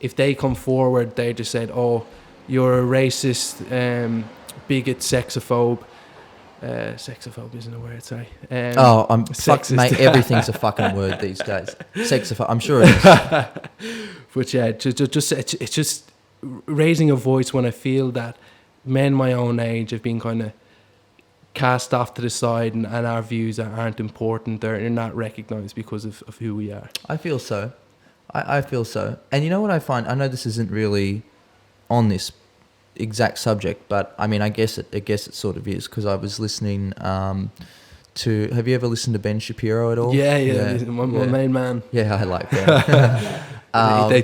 if they come forward, they just said, oh, you're a racist, bigot, sexophobe. Sexophobe isn't a word, sorry. I'm sexist. Mate, everything's a fucking word these days. Sexophobe, I'm sure it is. But yeah, it's just raising a voice when I feel that men my own age have been kind of cast off to the side, and our views aren't important. They're not recognised because of who we are. I feel so. I feel so. And you know what I find? I know this isn't really on this exact subject, but I mean, I guess it sort of is, because I was listening to... Have you ever listened to Ben Shapiro at all? Yeah. My main man. Yeah, I like Ben.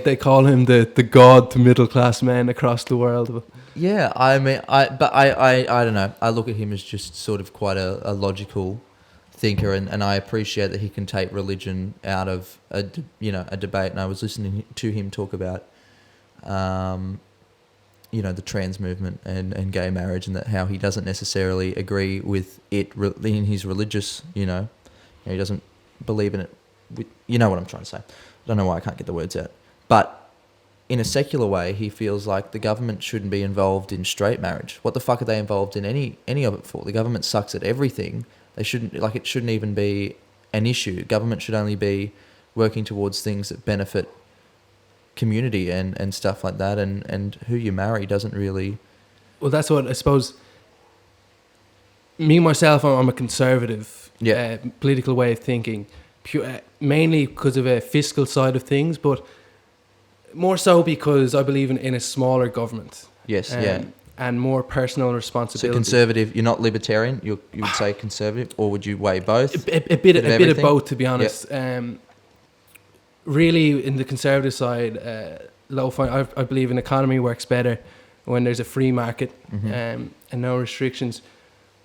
They call him the god to middle class men across the world. Yeah, I mean, I don't know. I look at him as just sort of quite a logical thinker, and I appreciate that he can take religion out of a debate. And I was listening to him talk about, the trans movement and gay marriage, and that how he doesn't necessarily agree with it in his religious, he doesn't believe in it. You know what I'm trying to say. I don't know why I can't get the words out. But in a secular way, he feels like the government shouldn't be involved in straight marriage. What the fuck are they involved in any of it for? The government sucks at everything. They shouldn't, it shouldn't even be an issue. Government should only be working towards things that benefit community and stuff like that, and who you marry doesn't really... Well, that's what I suppose... Me, myself, I'm a conservative political way of thinking, mainly because of a fiscal side of things, but more so because I believe in a smaller government. Yes, and more personal responsibility. So conservative, you're not libertarian, you would say conservative, or would you weigh both? A bit of both, to be honest. Yep. Really, in the conservative side, I believe an economy works better when there's a free market and no restrictions.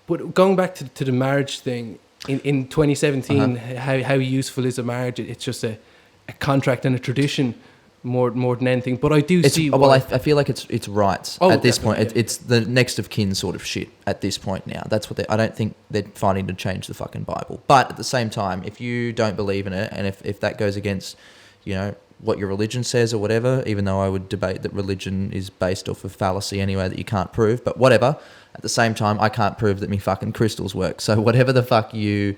But going back to the marriage thing, in 2017, how useful is a marriage? It's just a contract and a tradition. more than anything. But I do see. Well, I feel like it's rights Oh, at this point. definitely, yeah. It's the next of kin sort of shit at this point now. That's what I don't think they're fighting to change the fucking Bible. But at the same time, if you don't believe in it, and if that goes against, you know, what your religion says or whatever, even though I would debate that religion is based off of fallacy anyway that you can't prove, but whatever. At the same time, I can't prove that me fucking crystals work. So whatever the fuck you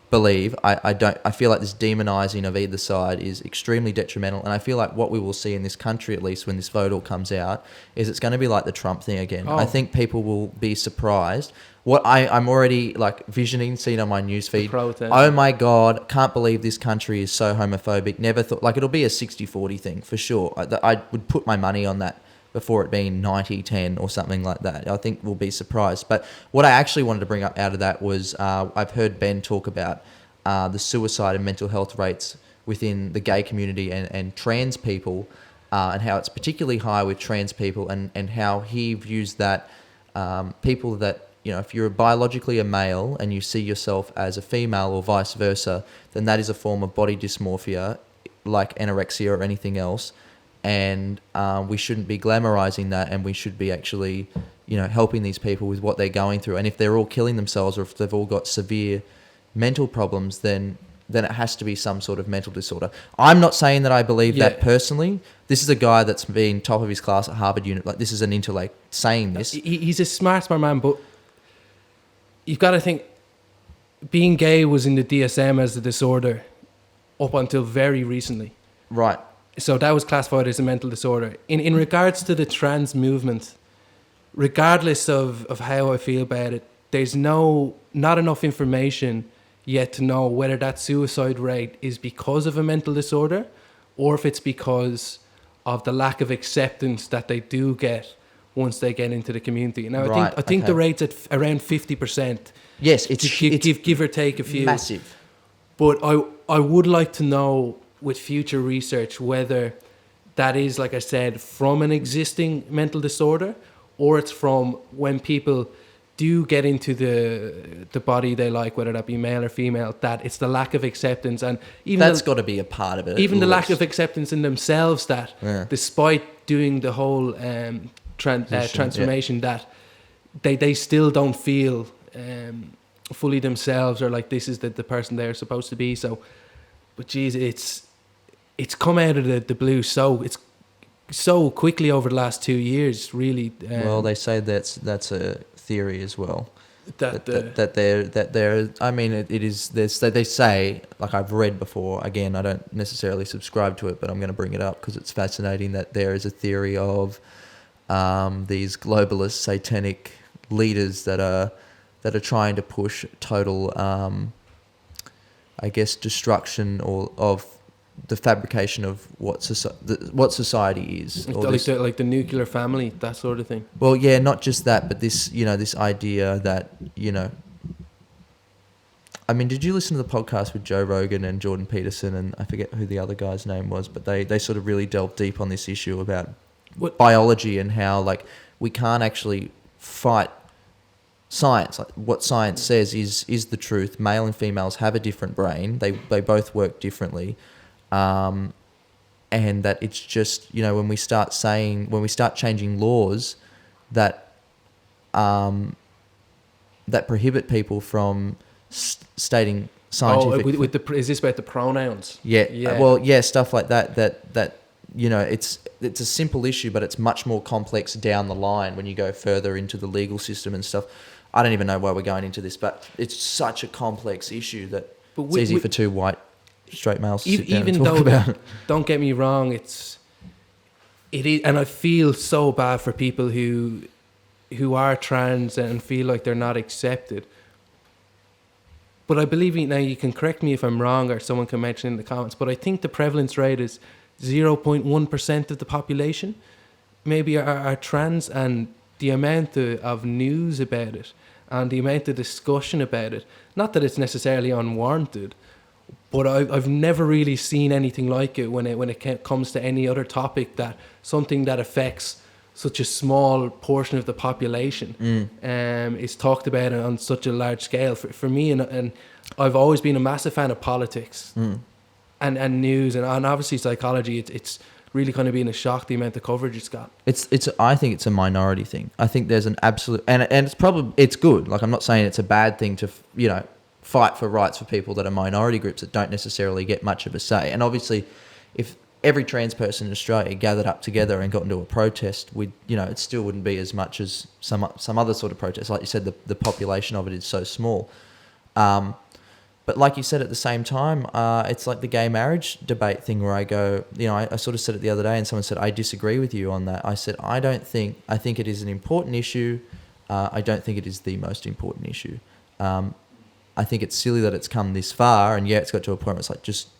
believe, I feel like this demonizing of either side is extremely detrimental, and I feel like what we will see in this country, at least when this vote all comes out, is it's going to be like the Trump thing again. I think people will be surprised. What I'm already like visioning, seeing on my newsfeed. Oh my God, can't believe this country is so homophobic. Never thought, like, it'll be a 60-40 thing for sure. I would put my money on that before it being 90-10 or something like that. I think we'll be surprised. But what I actually wanted to bring up out of that was I've heard Ben talk about the suicide and mental health rates within the gay community and trans people, and how it's particularly high with trans people, and how he views that people that, you know, if you're biologically a male and you see yourself as a female or vice versa, then that is a form of body dysmorphia like anorexia or anything else. And we shouldn't be glamorizing that, and we should be actually, you know, helping these people with what they're going through. And if they're all killing themselves, or if they've all got severe mental problems, then it has to be some sort of mental disorder. I'm not saying that I believe that personally. This is a guy that's been top of his class at Harvard Unit. Like, this is an intellect saying this. He's a smart man, but you've got to think, being gay was in the DSM as a disorder up until very recently. Right. So that was classified as a mental disorder. In regards to the trans movement, regardless of how I feel about it, there's not enough information yet to know whether that suicide rate is because of a mental disorder, or if it's because of the lack of acceptance that they do get once they get into the community. Now, I think the rate's at around 50%. Yes, it's give or take a few. Massive. But I would like to know, with future research, whether that is, like I said, from an existing mental disorder, or it's from when people do get into the body they like, whether that be male or female, that it's the lack of acceptance, and even that's got to be a part of it. Even the lack of acceptance in themselves, that despite doing the whole transformation, that they still don't feel fully themselves, or like this is the person they're supposed to be. So, but geez, it's come out of the blue so quickly over the last 2 years, really. Well, they say that's a theory as well. That they're. I mean, it is. They say, like I've read before. Again, I don't necessarily subscribe to it, but I'm going to bring it up because it's fascinating. That there is a theory of these globalist satanic leaders that are trying to push total, I guess, destruction or of the fabrication of what society is, or like the nuclear family, that sort of thing. Well, yeah, not just that, but this, you know, this idea that, you know, I mean, did you listen to the podcast with Joe Rogan and Jordan Peterson, and I forget who the other guy's name was, but they sort of really delved deep on this issue about biology and how, like, we can't actually fight science. Like, what science says is the truth. Male and females have a different brain. They both work differently. And that it's just, you know, when we start changing laws that that prohibit people from stating scientific. Is this about the pronouns? Yeah. Well, yeah, stuff like that. That you know, it's a simple issue, but it's much more complex down the line when you go further into the legal system and stuff. I don't even know why we're going into this, but it's such a complex issue that it's easy for two white straight males to sit down and talk about. Don't get me wrong, it is, and I feel so bad for people who are trans and feel like they're not accepted. But I believe, now you can correct me if I'm wrong, or someone can mention in the comments, but I think the prevalence rate is 0.1% of the population maybe are trans, and the amount of news about it and the amount of discussion about it, not that it's necessarily unwarranted, but I've never really seen anything like it when it comes to any other topic, that something that affects such a small portion of the population is talked about on such a large scale. For me, and I've always been a massive fan of politics and news and obviously psychology. It's really kind of being a shock the amount of coverage it's got. I think it's a minority thing. I think there's an absolute, and it's good. Like, I'm not saying it's a bad thing to, fight for rights for people that are minority groups that don't necessarily get much of a say. And obviously, if every trans person in Australia gathered up together and got into a protest, it still wouldn't be as much as some other sort of protest. Like you said, the population of it is so small. But like you said, at the same time, it's like the gay marriage debate thing where I go, I sort of said it the other day and someone said, I disagree with you on that. I said, I think it is an important issue. I don't think it is the most important issue. I think it's silly that it's come this far, and it's got to a point where it's like, just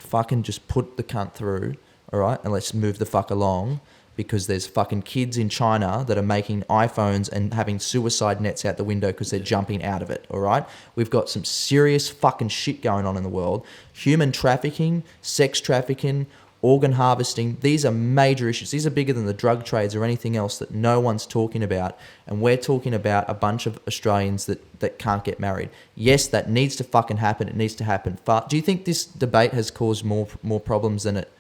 put the cunt through, all right, and let's move the fuck along, because there's fucking kids in China that are making iPhones and having suicide nets out the window because they're jumping out of it, all right? We've got some serious fucking shit going on in the world. Human trafficking, sex trafficking, organ harvesting, these are major issues. These are bigger than the drug trades or anything else that no one's talking about. And we're talking about a bunch of Australians that can't get married. Yes, that needs to fucking happen. It needs to happen fast. Do you think this debate has caused more problems than it?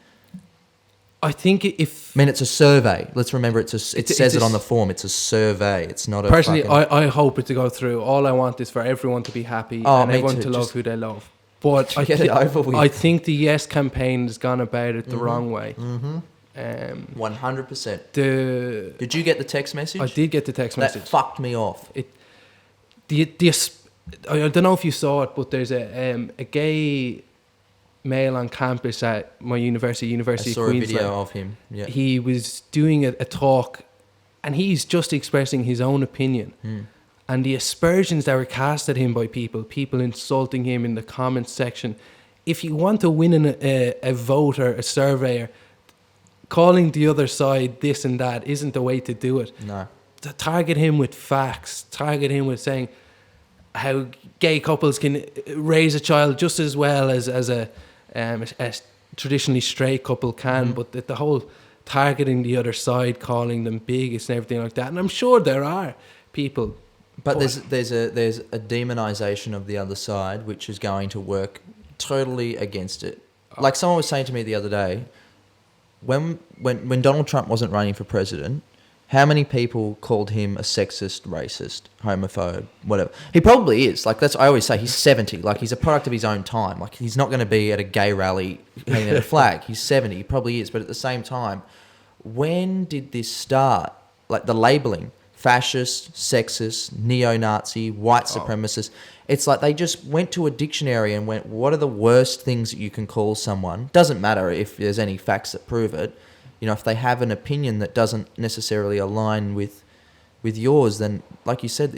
I think it's a survey. Let's remember, it says it on the form. It's a survey. It's not a personally, I hope it to go through. All I want is for everyone to be happy and everyone to love who they love. But I think the Yes campaign has gone about it the wrong way. 100%. Did you get the text message? I did get the text message. That fucked me off. I don't know if you saw it, but there's a gay male on campus at my university of Queensland. I saw a video of him. Yeah. He was doing a talk, and he's just expressing his own opinion. And the aspersions that were cast at him by people insulting him in the comments section. If you want to win a vote or a surveyor, calling the other side this and that isn't the way to do it. No. To target him with facts, target him with saying how gay couples can raise a child just as well as a traditionally straight couple can, but the whole targeting the other side, calling them bigots and everything like that. And I'm sure there are people. But there's a demonization of the other side, which is going to work totally against it. Like someone was saying to me the other day, when Donald Trump wasn't running for president, how many people called him a sexist, racist, homophobe, whatever? He probably is. Like, I always say, he's 70. Like, he's a product of his own time. Like, he's not going to be at a gay rally hanging a flag. He's 70. He probably is. But at the same time, when did this start? Like, the labeling. Fascist, sexist, neo-Nazi, white supremacist. It's like they just went to a dictionary and went, what are the worst things that you can call someone? Doesn't matter if there's any facts that prove it. If they have an opinion that doesn't necessarily align with yours, then, like you said,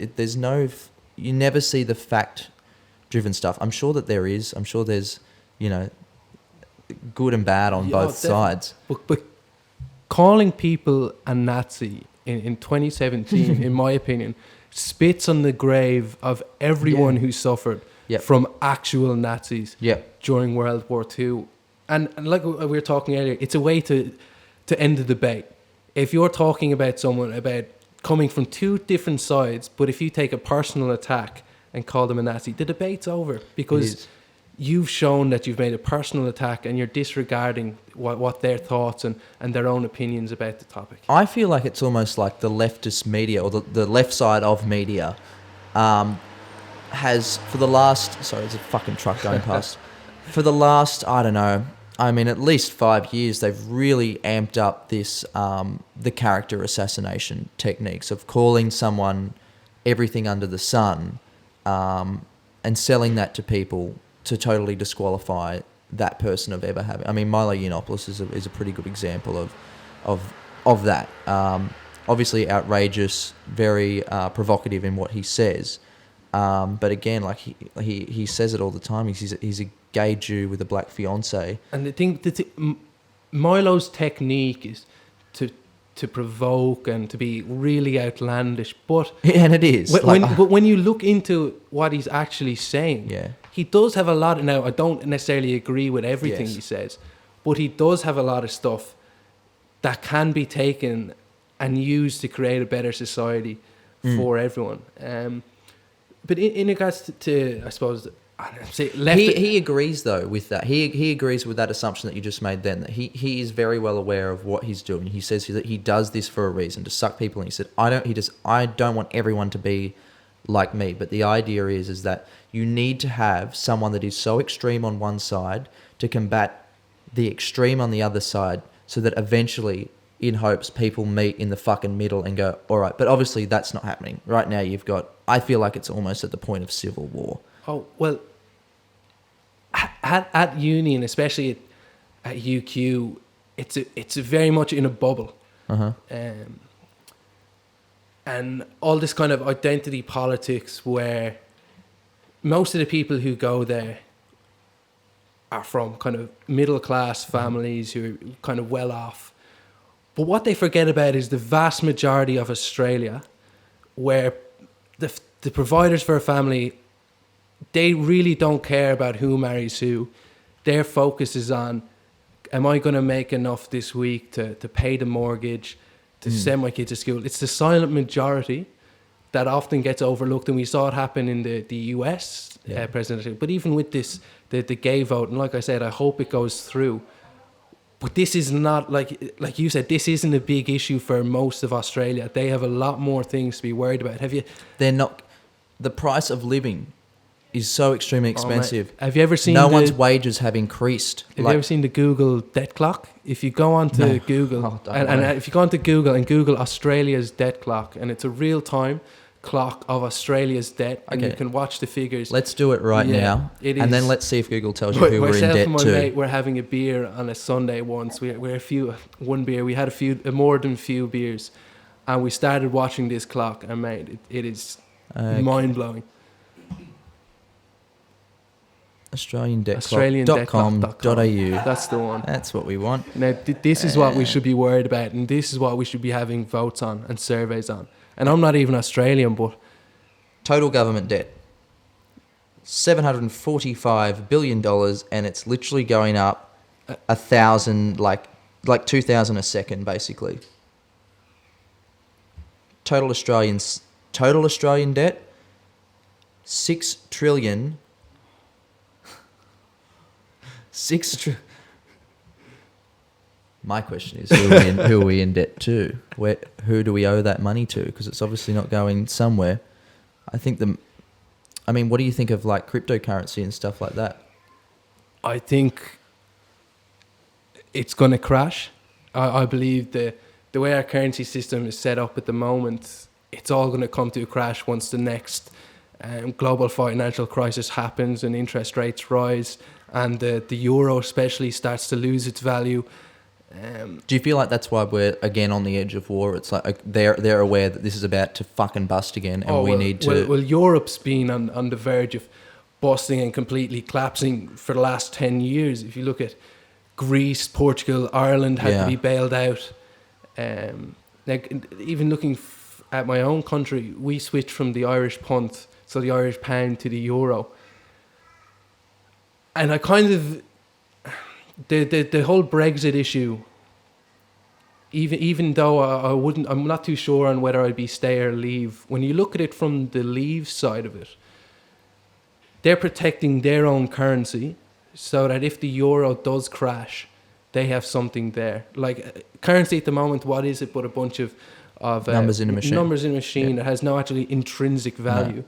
you never see the fact-driven stuff. I'm sure that there is. I'm sure there's, good and bad on both sides. But calling people a Nazi in 2017, in my opinion, spits on the grave of everyone who suffered from actual Nazis during World War II. And like we were talking earlier, it's a way to end the debate. If you're talking about someone about coming from two different sides, but if you take a personal attack and call them a Nazi, the debate's over, because you've shown that you've made a personal attack and you're disregarding what their thoughts and their own opinions about the topic. I feel like it's almost like the leftist media, or the left side of media, has, for the last... Sorry, there's a fucking truck going past. For the last, I don't know, at least 5 years, they've really amped up this, the character assassination techniques of calling someone everything under the sun, and selling that to people to totally disqualify that person of ever having... Milo Yiannopoulos is a pretty good example of that. Obviously outrageous, very provocative in what he says. But again, like he says it all the time. He's a gay Jew with a black fiance. And the thing, Milo's technique is to provoke and to be really outlandish. But and it is. But when you look into what he's actually saying, he does have a lot. Now, I don't necessarily agree with everything he says, but he does have a lot of stuff that can be taken and used to create a better society for everyone. But in regards to, I suppose, He agrees though with that. He agrees with that assumption that you just made then, that he is very well aware of what he's doing. He says that he does this for a reason, to suck people in. He said, I don't want everyone to be like me, but the idea is that you need to have someone that is so extreme on one side to combat the extreme on the other side, so that eventually, in hopes, people meet in the fucking middle and go, all right. But obviously that's not happening. Right now I feel like it's almost at the point of civil war. Oh, well, at uni, and especially at UQ, it's very much in a bubble. Uh-huh. And all this kind of identity politics, where most of the people who go there are from kind of middle class families who are kind of well off. But what they forget about is the vast majority of Australia, where the providers for a family, they really don't care about who marries who. Their focus is on, am I going to make enough this week to pay the mortgage, to send my kids to school? It's the silent majority that often gets overlooked, and we saw it happen in the US presidency. But even with this, the gay vote, and like I said, I hope it goes through. But this is not, like you said, this isn't a big issue for most of Australia. They have a lot more things to be worried about. They're not. The price of living is so extremely expensive. Have you ever seen one's wages have increased? Have you ever seen the Google debt clock? If you go onto Google, and if you go onto Google and Google Australia's debt clock, and it's a real time clock of Australia's debt, and you can watch the figures. Let's do it right now, and then let's see if Google tells you who we're in debt to. Mate, we're having a beer on a Sunday once. We're one beer. We had more than few beers, and we started watching this clock, and mate, it is mind blowing. AustralianDebtClock.com.au. That's the one. That's what we want. Now, this is what we should be worried about, and this is what we should be having votes on and surveys on. And I'm not even Australian, but total government debt, $745 billion, and it's literally going up 1,000, like 2,000 a second, basically. Total Australian debt, 6 trillion. My question is, who are we in debt to? Who do we owe that money to? Because it's obviously not going somewhere. What do you think of like cryptocurrency and stuff like that? I think it's going to crash. I believe the way our currency system is set up at the moment, it's all going to come to a crash once the next global financial crisis happens and interest rates rise, and the euro especially starts to lose its value. Do you feel like that's why we're again on the edge of war? It's like they're aware that this is about to fucking bust again, and we need to. Well, Europe's been on the verge of busting and completely collapsing for the last 10 years. If you look at Greece, Portugal, Ireland had to be bailed out. Even looking at my own country, we switched from the Irish punt, so the Irish pound, to the euro. And I kind of, the whole Brexit issue, even though I'm not too sure on whether I'd be stay or leave. When you look at it from the leave side of it, they're protecting their own currency so that if the euro does crash, they have something there. Like currency at the moment, what is it but a bunch of numbers in a machine? That has no actually intrinsic value.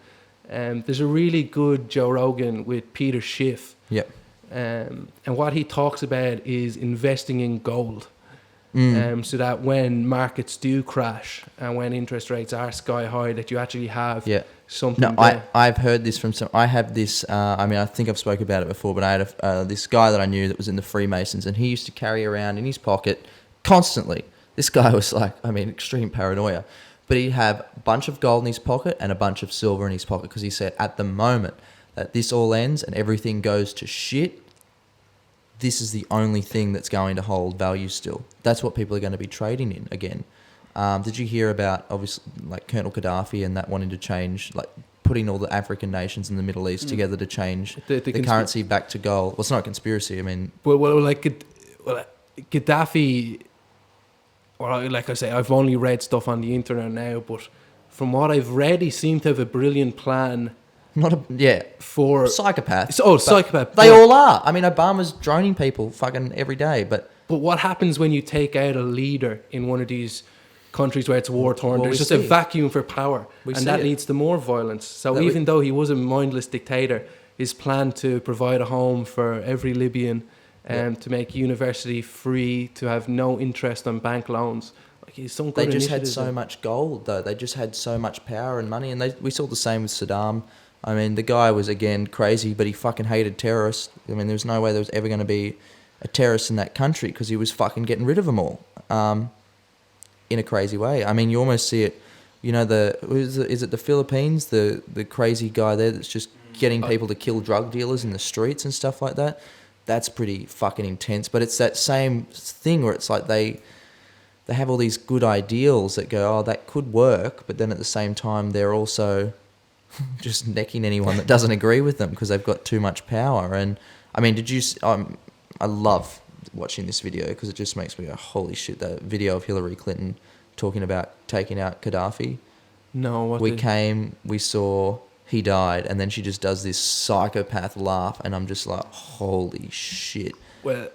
No. There's a really good Joe Rogan with Peter Schiff. Yep. And what he talks about is investing in gold. So that when markets do crash and when interest rates are sky high, that you actually have something. No, I've heard this from some. I have this. I think I've spoken about it before, but I had this guy that I knew that was in the Freemasons, and he used to carry around in his pocket constantly. This guy was like, extreme paranoia, but he'd have a bunch of gold in his pocket and a bunch of silver in his pocket, because he said at the moment that this all ends and everything goes to shit, this is the only thing that's going to hold value still. That's what people are going to be trading in again. Did you hear about, obviously, like Colonel Gaddafi and that wanting to change, like putting all the African nations in the Middle East together to change the currency back to gold? Well, it's not a conspiracy. Gaddafi, like I say, I've only read stuff on the internet now, but from what I've read, he seemed to have a brilliant plan Not a yeah. for Psychopath. Oh, But psychopath. They all are. I mean, Obama's droning people fucking every day, but But what happens when you take out a leader in one of these countries where it's war torn? Well, There's we just a see it. vacuum for power, We and see that it. leads to more violence. So That even though he was a mindless dictator, his plan to provide a home for every Libyan, to make university free, to have no interest on bank loans, like he's some they good just had initiatives so there. much gold, though. They just had so much power and money, and we saw the same with Saddam. I mean, the guy was, again, crazy, but he fucking hated terrorists. I mean, there was no way there was ever going to be a terrorist in that country because he was fucking getting rid of them all in a crazy way. I mean, you almost see it, you know, is it the Philippines, the crazy guy there that's just getting people to kill drug dealers in the streets and stuff like that? That's pretty fucking intense. But it's that same thing where it's like they have all these good ideals that go, oh, that could work, but then at the same time they're also just necking anyone that doesn't agree with them because they've got too much power. And I mean, I love watching this video because it just makes me go, holy shit, that video of Hillary Clinton talking about taking out Gaddafi. No, what We saw, he died, and then she just does this psychopath laugh, and I'm just like, holy shit. Well,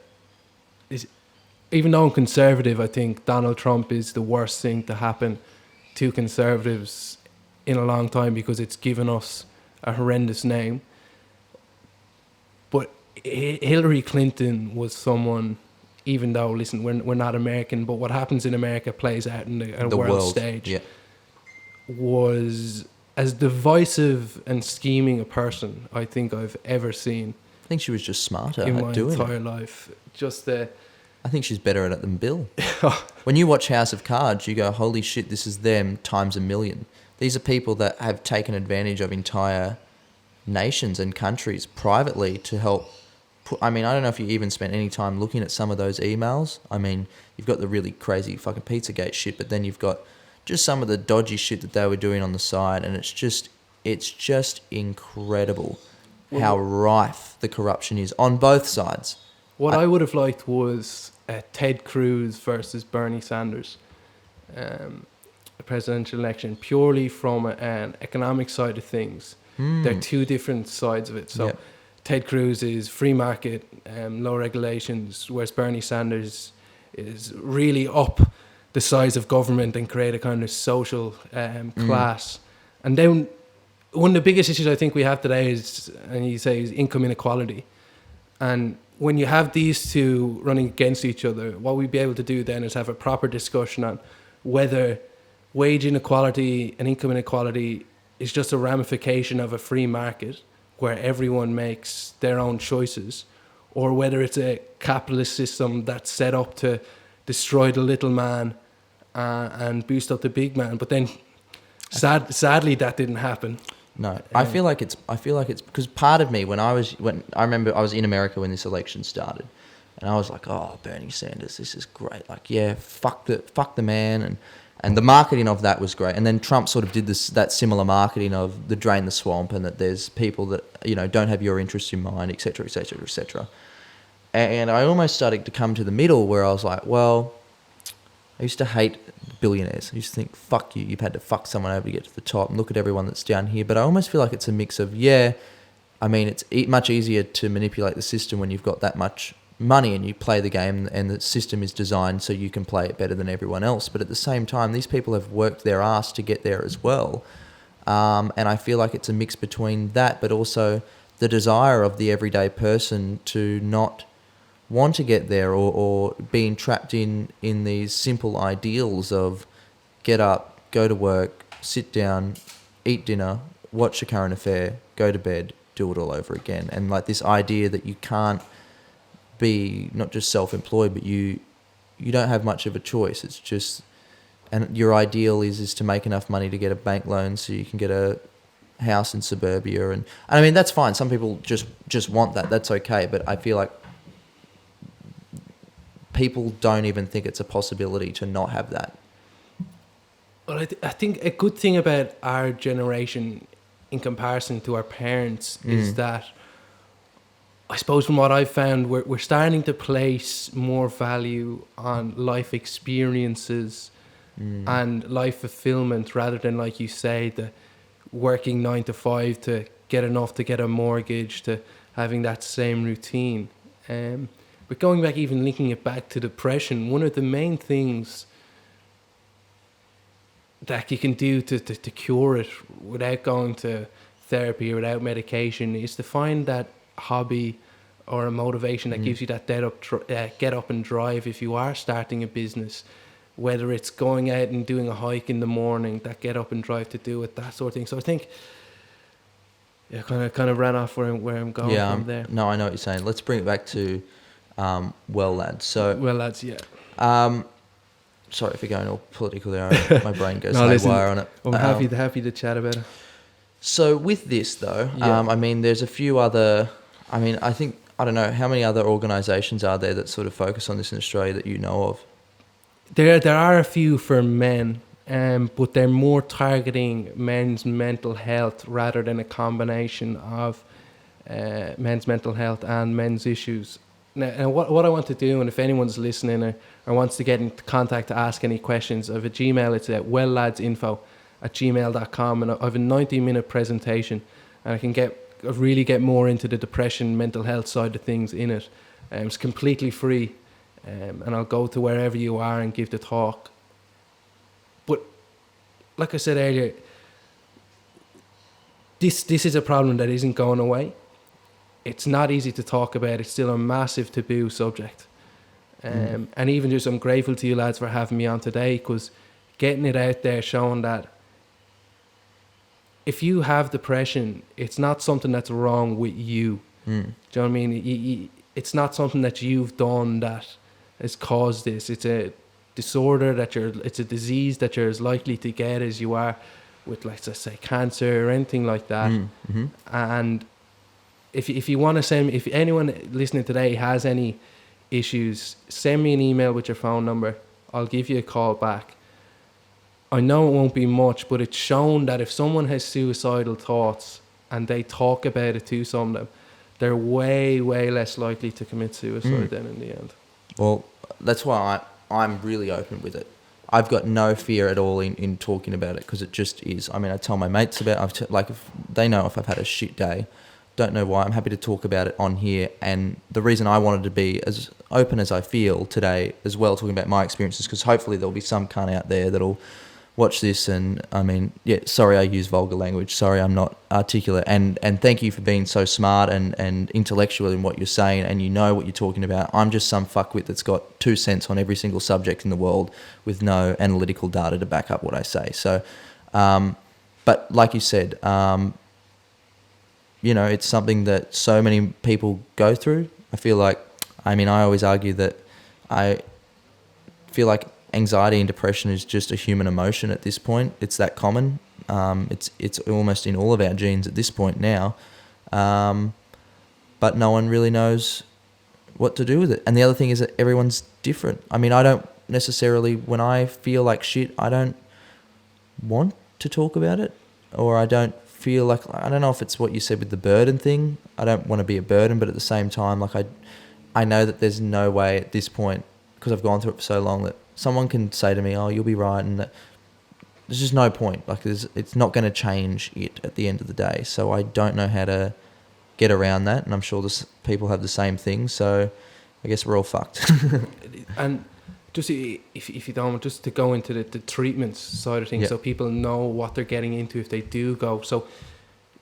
even though I'm conservative, I think Donald Trump is the worst thing to happen to conservatives in a long time because it's given us a horrendous name. But Hillary Clinton was someone, even though, listen, we're not American, but what happens in America plays out in the world stage, yeah. was as divisive and scheming a person I think I've ever seen I think she was just smarter in at my doing entire it. life. Just I think she's better at it than Bill. When you watch House of Cards, you go, holy shit, this is them times a million. These are people that have taken advantage of entire nations and countries privately to help put... I mean, I don't know if you even spent any time looking at some of those emails. I mean, you've got the really crazy fucking Pizzagate shit, but then you've got just some of the dodgy shit that they were doing on the side, and it's just incredible how rife the corruption is on both sides. What I would have liked was Ted Cruz versus Bernie Sanders, a presidential election, purely from an economic side of things. They're two different sides of it. So Yep. Ted Cruz is free market, low regulations, whereas Bernie Sanders is really up the size of government and create a kind of social class. And then one of the biggest issues I think we have today is, and you say, is income inequality. And when you have these two running against each other, what we'd be able to do then is have a proper discussion on whether wage inequality and income inequality is just a ramification of a free market where everyone makes their own choices, or whether it's a capitalist system that's set up to destroy the little man and boost up the big man. But then sadly that didn't happen. No, I feel like it's because part of me when I remember I was in America when this election started, and I was like, oh, Bernie Sanders, this is great. Like, yeah, fuck the man, and the marketing of that was great. And then Trump sort of did that similar marketing of the drain the swamp, and that there's people that, you know, don't have your interests in mind, etc., etc., etc. And I almost started to come to the middle where I was like, well, I used to hate billionaires. I used to think, fuck you, you've had to fuck someone over to get to the top, and look at everyone that's down here. But I almost feel like it's a mix of, yeah, I mean, it's much easier to manipulate the system when you've got that much money and you play the game and the system is designed so you can play it better than everyone else. But at the same time, these people have worked their ass to get there as well. And I feel like it's a mix between that, but also the desire of the everyday person to not want to get there, or being trapped in these simple ideals of get up, go to work, sit down, eat dinner, watch a current affair, go to bed, do it all over again. And like this idea that you can't be not just self-employed, but you don't have much of a choice. It's just, and your ideal is to make enough money to get a bank loan so you can get a house in suburbia. And I mean, that's fine. Some people just want that. That's okay. But I feel like people don't even think it's a possibility to not have that. Well, I think a good thing about our generation in comparison to our parents is that, I suppose from what I've found, we're starting to place more value on life experiences and life fulfillment rather than, like you say, the working 9 to 5 to get enough to get a mortgage, to having that same routine. But going back, even linking it back to depression, one of the main things that you can do to cure it without going to therapy or without medication is to find that hobby or a motivation that gives you that get up and drive if you are starting a business, whether it's going out and doing a hike in the morning, that get up and drive to do it, that sort of thing. So I think, yeah, kind of ran off where I'm going from there. No, I know what you're saying. Let's bring it back to Well Lads. Sorry for going all political there. My brain goes haywire on it. I'm happy to chat about it. So with this though, I mean, there's a few other. I mean, I don't know how many other organisations are there that sort of focus on this in Australia that you know of. There are a few for men, but they're more targeting men's mental health rather than a combination of men's mental health and men's issues. Now what I want to do, and if anyone's listening or wants to get in contact to ask any questions, I have a Gmail. It's at welladsinfo@gmail.com, and I have a 90-minute presentation, and I can really get more into the depression, mental health side of things in it. It's completely free, and I'll go to wherever you are and give the talk. But like I said earlier, this is a problem that isn't going away. It's not easy to talk about. It's still a massive taboo subject. And even just, I'm grateful to you lads for having me on today, because getting it out there, showing that if you have depression, it's not something that's wrong with you. Do you know what I mean? It's not something that you've done that has caused this. It's a disorder it's a disease that you're as likely to get as you are with, like, let's say, cancer or anything like that. And if you want to if anyone listening today has any issues, send me an email with your phone number. I'll give you a call back. I know it won't be much, but it's shown that if someone has suicidal thoughts and they talk about it to some of them, they're way, way less likely to commit suicide then in the end. Well, That's why I'm really open with it. I've got no fear at all in talking about it, because it just is. I mean, I tell my mates about it. If they know if I've had a shit day. Don't know why. I'm happy to talk about it on here. And the reason I wanted to be as open as I feel today as well, talking about my experiences, because hopefully there'll be some cunt out there that'll watch this. And I mean, yeah, sorry I use vulgar language. Sorry I'm not articulate. And thank you for being so smart and intellectual in what you're saying, and you know what you're talking about. I'm just some fuckwit that's got 2 cents on every single subject in the world with no analytical data to back up what I say. So, but like you said, you know, it's something that so many people go through. I feel like, I mean, I always argue that I feel like anxiety and depression is just a human emotion at this point. It's that common. It's almost in all of our genes at this point now. But no one really knows what to do with it. And the other thing is that everyone's different. I mean, I don't necessarily, when I feel like shit, I don't want to talk about it, or I don't feel like, I don't know if it's what you said with the burden thing. I don't want to be a burden, but at the same time, like I know that there's no way at this point, because I've gone through it for so long, that someone can say to me, oh, you'll be right, and that there's just no point. Like, it's not going to change it at the end of the day. So I don't know how to get around that, and I'm sure people have the same thing. So I guess we're all fucked. And just if you don't, just to go into the treatments side of things, Yeah. so people know what they're getting into if they do go. So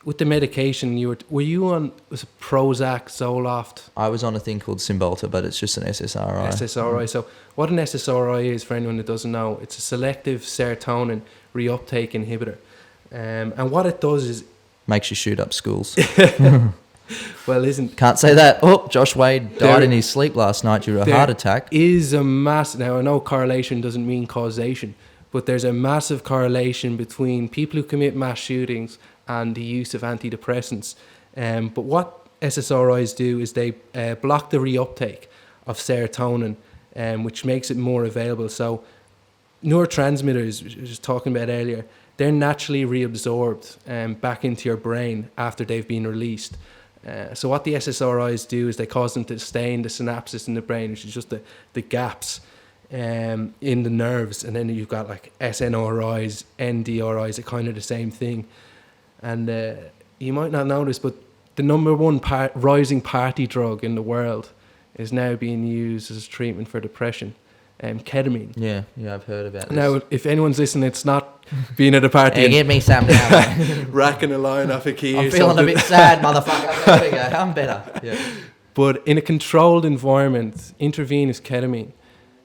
with the medication, were you on, was it Prozac, Zoloft? I was on a thing called Cymbalta, but it's just an SSRI. SSRI. So what an SSRI is, for anyone that doesn't know, it's a selective serotonin reuptake inhibitor. And what it does is... Makes you shoot up schools. Well, isn't... Can't say that. Oh, Josh Wade died in his sleep last night due to a heart attack. Is a massive... Now, I know correlation doesn't mean causation, but there's a massive correlation between people who commit mass shootings and the use of antidepressants. But what SSRIs do is they block the reuptake of serotonin, which makes it more available. So neurotransmitters, which I was talking about earlier, they're naturally reabsorbed back into your brain after they've been released. So what the SSRIs do is they cause them to stay in the synapses in the brain, which is just the gaps in the nerves. And then you've got like SNRIs, NDRIs, are kind of the same thing. And you might not know this, but the number one rising party drug in the world is now being used as treatment for depression. Ketamine. Yeah, I've heard about this. Now, if anyone's listening, it's not being at a party Hey, give me some now. racking a line off a key. I'm or feeling something. a bit sad, motherfucker. There we go. I'm better. Yeah. But in a controlled environment, intravenous ketamine,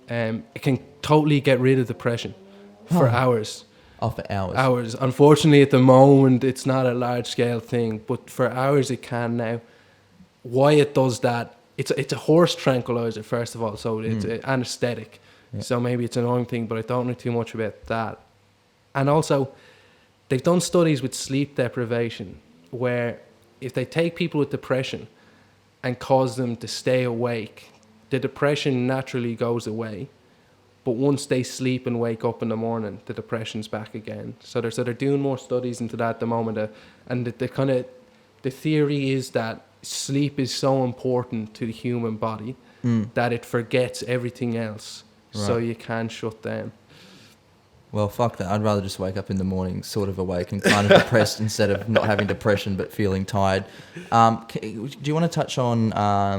it can totally get rid of depression for hours. Oh, for hours. Hours. Unfortunately, at the moment, it's not a large-scale thing, but for hours it can now. Why it does that? It's a horse tranquilizer, first of all, so it's an anesthetic. Yeah. So maybe it's an annoying thing, but I don't know too much about that. And also, they've done studies with sleep deprivation, where if they take people with depression and cause them to stay awake, the depression naturally goes away. But once they sleep and wake up in the morning, the depression's back again. So they're doing more studies into that at the moment. And the theory is that sleep is so important to the human body that it forgets everything else. Right. So you can shut down. Well, fuck that. I'd rather just wake up in the morning sort of awake and kind of depressed instead of not having depression but feeling tired. Do you want to touch on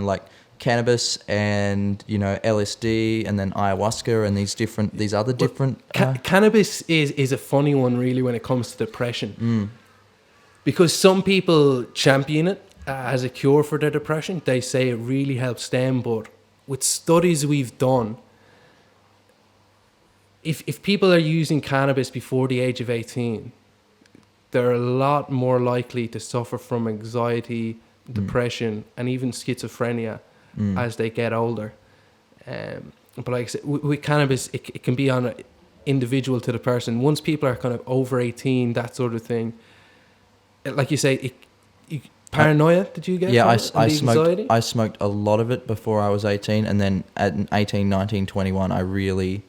like cannabis and, you know, LSD and then ayahuasca and these other different... Cannabis is a funny one, really, when it comes to depression. Because some people champion it as a cure for their depression. They say it really helps them, but with studies we've done, if people are using cannabis before the age of 18, they're a lot more likely to suffer from anxiety, depression, and even schizophrenia as they get older. But like I said, with cannabis, it can be on an individual to the person. Once people are kind of over 18, that sort of thing, like you say, paranoia, did you get? Yeah, I smoked a lot of it before I was 18, and then at 18, 19, 21, I really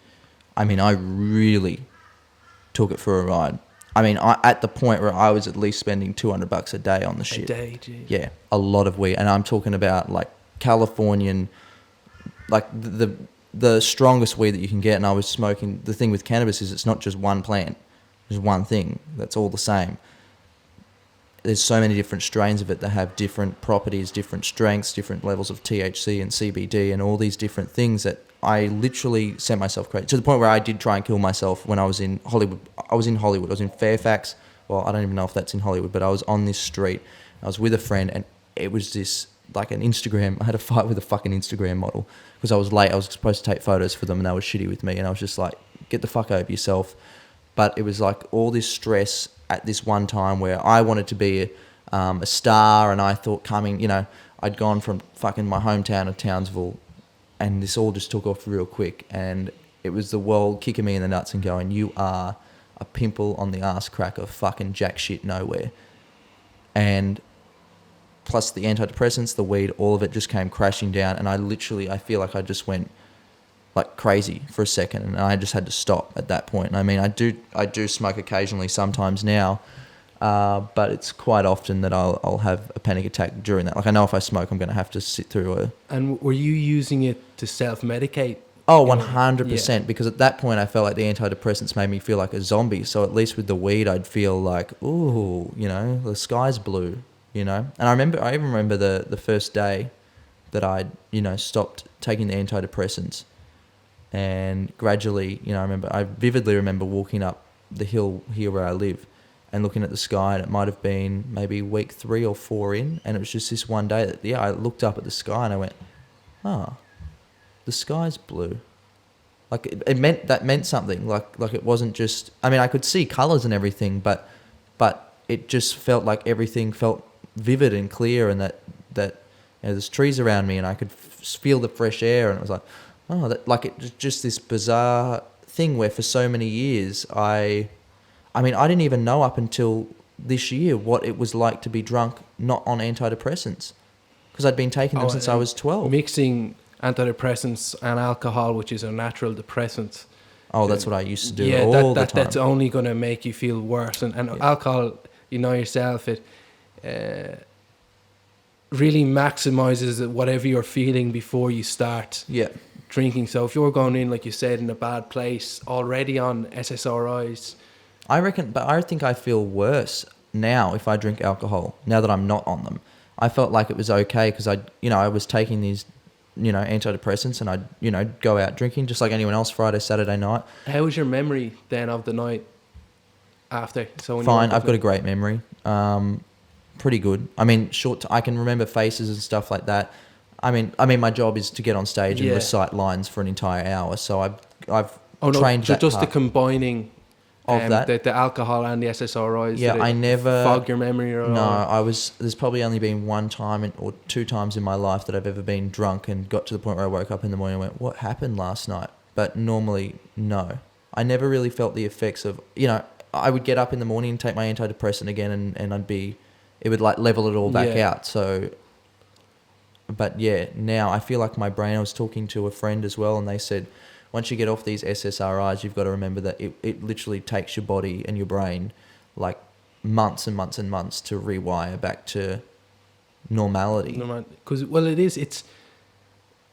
took it for a ride. I mean, at the point where I was at least spending $200 a day on the shit. A day, geez. Yeah, a lot of weed, and I'm talking about like Californian, like the strongest weed that you can get. And I was smoking. The thing with cannabis is it's not just one plant, there's one thing that's all the same. There's so many different strains of it that have different properties, different strengths, different levels of THC and CBD and all these different things that I literally sent myself crazy. To the point where I did try and kill myself when I was in Hollywood. I was in Fairfax. Well, I don't even know if that's in Hollywood, but I was on this street. I was with a friend, and it was this, like an Instagram. I had a fight with a fucking Instagram model because I was late. I was supposed to take photos for them, and they were shitty with me. And I was just like, get the fuck over yourself. But it was like all this stress at this one time where I wanted to be a star, and I thought I'd gone from fucking my hometown of Townsville, and this all just took off real quick, and it was the world kicking me in the nuts and going, you are a pimple on the ass crack of fucking jack shit nowhere. And plus the antidepressants, the weed, all of it just came crashing down, and I feel like I just went like crazy for a second, and I just had to stop at that point. I mean, I do smoke occasionally sometimes now, but it's quite often that I'll have a panic attack during that. Like, I know if I smoke, I'm going to have to sit through And were you using it to self-medicate? Oh, 100%, yeah. Because at that point I felt like the antidepressants made me feel like a zombie. So at least with the weed, I'd feel like, ooh, the sky's blue, And I even remember the first day that I'd, stopped taking the antidepressants. And gradually, I vividly remember walking up the hill here where I live and looking at the sky, and it might have been maybe week 3 or 4 in, and it was just this one day that, I looked up at the sky and I went, the sky's blue. Like it meant something. Like it wasn't just, I could see colours and everything, but it just felt like everything felt vivid and clear, and that there's trees around me, and I could feel the fresh air, and it was like, it was just this bizarre thing where for so many years I didn't even know up until this year what it was like to be drunk not on antidepressants, because I'd been taking them since I was 12. Mixing antidepressants and alcohol, which is a natural depressant. Oh, that's what I used to do the time. That's only going to make you feel worse. And alcohol, yourself, it really maximizes whatever you're feeling before you start drinking. So if you're going in, like you said, in a bad place, already on SSRIs... I think I feel worse now if I drink alcohol, now that I'm not on them, I felt like it was okay because I was taking these, antidepressants, and I'd, go out drinking just like anyone else Friday, Saturday night. How was your memory then of the night after? So when Fine, I've got a great memory. Pretty good. I mean, I can remember faces and stuff like that. I mean, my job is to get on stage and recite lines for an entire hour, so I've trained that just part. the combining Of that? the alcohol and the SSRIs. Yeah, I never fog your memory or No, there's probably only been one time or two times in my life that I've ever been drunk and got to the point where I woke up in the morning and went, what happened last night? But normally, no. I never really felt the effects of, I would get up in the morning and take my antidepressant again, and it would like level it all back out. So, but yeah, now I feel like my brain, I was talking to a friend as well, and they said, once you get off these SSRIs, you've got to remember that it literally takes your body and your brain like months and months and months to rewire back to normality. Because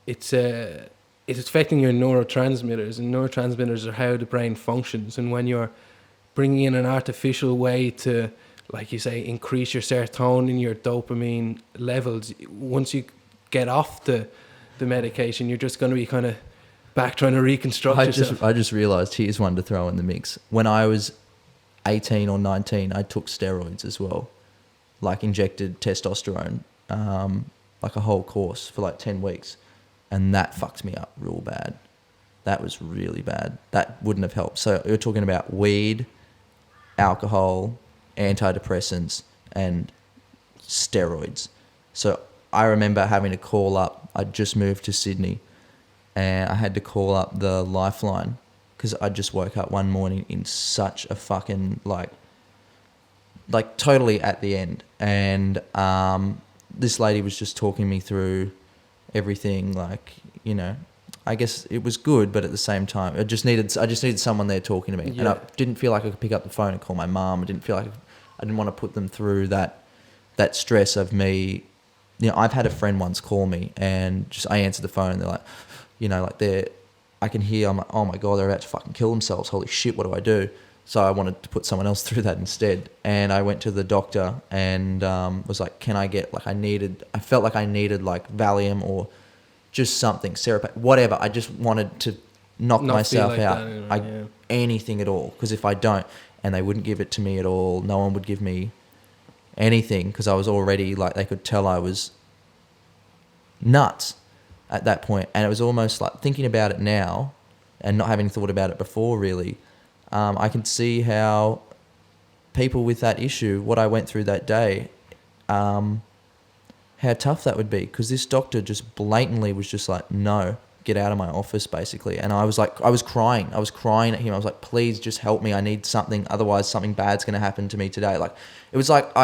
it's affecting your neurotransmitters, and neurotransmitters are how the brain functions. And when you're bringing in an artificial way to, like you say, increase your serotonin, your dopamine levels, once you get off the medication, you're just going to be kind of back trying to reconstruct yourself. I just realised here's one to throw in the mix. When I was 18 or 19, I took steroids as well, like injected testosterone, like a whole course for like 10 weeks. And that fucked me up real bad. That was really bad. That wouldn't have helped. So you're talking about weed, alcohol, antidepressants, and steroids. So I remember having to call up. I just moved to Sydney, and I had to call up the Lifeline because I just woke up one morning in such a fucking like totally at the end. And this lady was just talking me through everything, like, I guess it was good, but at the same time, I just needed someone there talking to me. Yeah. And I didn't feel like I could pick up the phone and call my mum. I didn't feel like I didn't want to put them through that stress of me. I've had a friend once call me, and just I answered the phone, and they're like, I can hear, I'm like, oh my God, they're about to fucking kill themselves. Holy shit, what do I do? So I wanted to put someone else through that instead. And I went to the doctor and was like, can I get, I felt like I needed like Valium or just something, Serapate, whatever. I just wanted to knock myself out. Anything at all. Because if I don't, and they wouldn't give it to me at all, no one would give me anything, because I was already like, they could tell I was nuts at that point. And it was almost like, thinking about it now and not having thought about it before really, I can see how people with that issue, what I went through that day, how tough that would be, because this doctor just blatantly was just like, no, get out of my office, basically. And I was crying at him. I was like, please just help me. I need something. Otherwise something bad's going to happen to me today. Like, it was like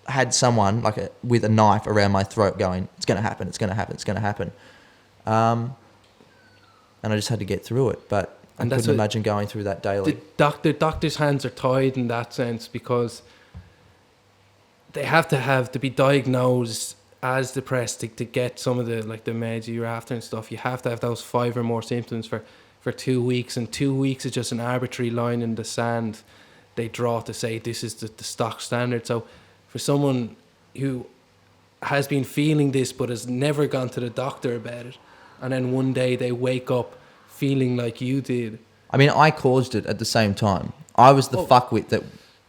had someone with a knife around my throat going, it's going to happen. It's going to happen. It's going to happen. And I just had to get through it. But I couldn't imagine going through that daily. The doctor's hands are tied in that sense, because they have to be diagnosed as depressed to get some of the meds you're after and stuff. You have to have those 5 or more symptoms for 2 weeks, and 2 weeks is just an arbitrary line in the sand they draw to say this is the stock standard. So for someone who has been feeling this but has never gone to the doctor about it, and then one day they wake up feeling like you did. I mean, I caused it at the same time. I was the fuckwit that,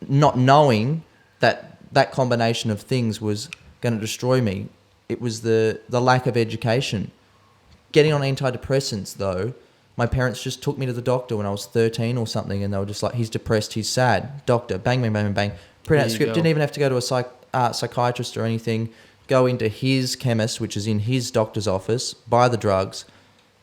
not knowing that combination of things was going to destroy me. It was the lack of education. Getting on antidepressants, though, my parents just took me to the doctor when I was 13 or something, and they were just like, he's depressed, he's sad. Doctor, bang, bang, bang, bang. Print out script. Didn't even have to go to a psychiatrist or anything. Go into his chemist, which is in his doctor's office, buy the drugs,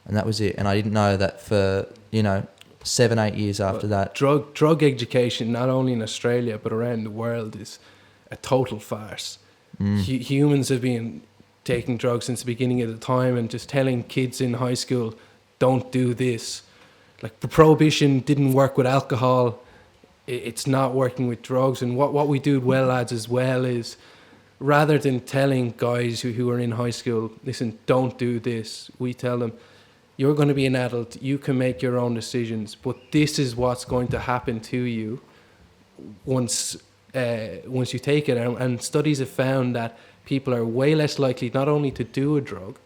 and that was it. And I didn't know that for 7-8 years after that. Drug education, not only in Australia but around the world, is a total farce. Humans have been taking drugs since the beginning of the time, and just telling kids in high school, don't do this. Like, the prohibition didn't work with alcohol, it's not working with drugs. And what we do well, lads, as well, is rather than telling guys who are in high school, listen, don't do this, we tell them, you're going to be an adult, you can make your own decisions, but this is what's going to happen to you once once you take it. And studies have found that people are way less likely not only to do a drug,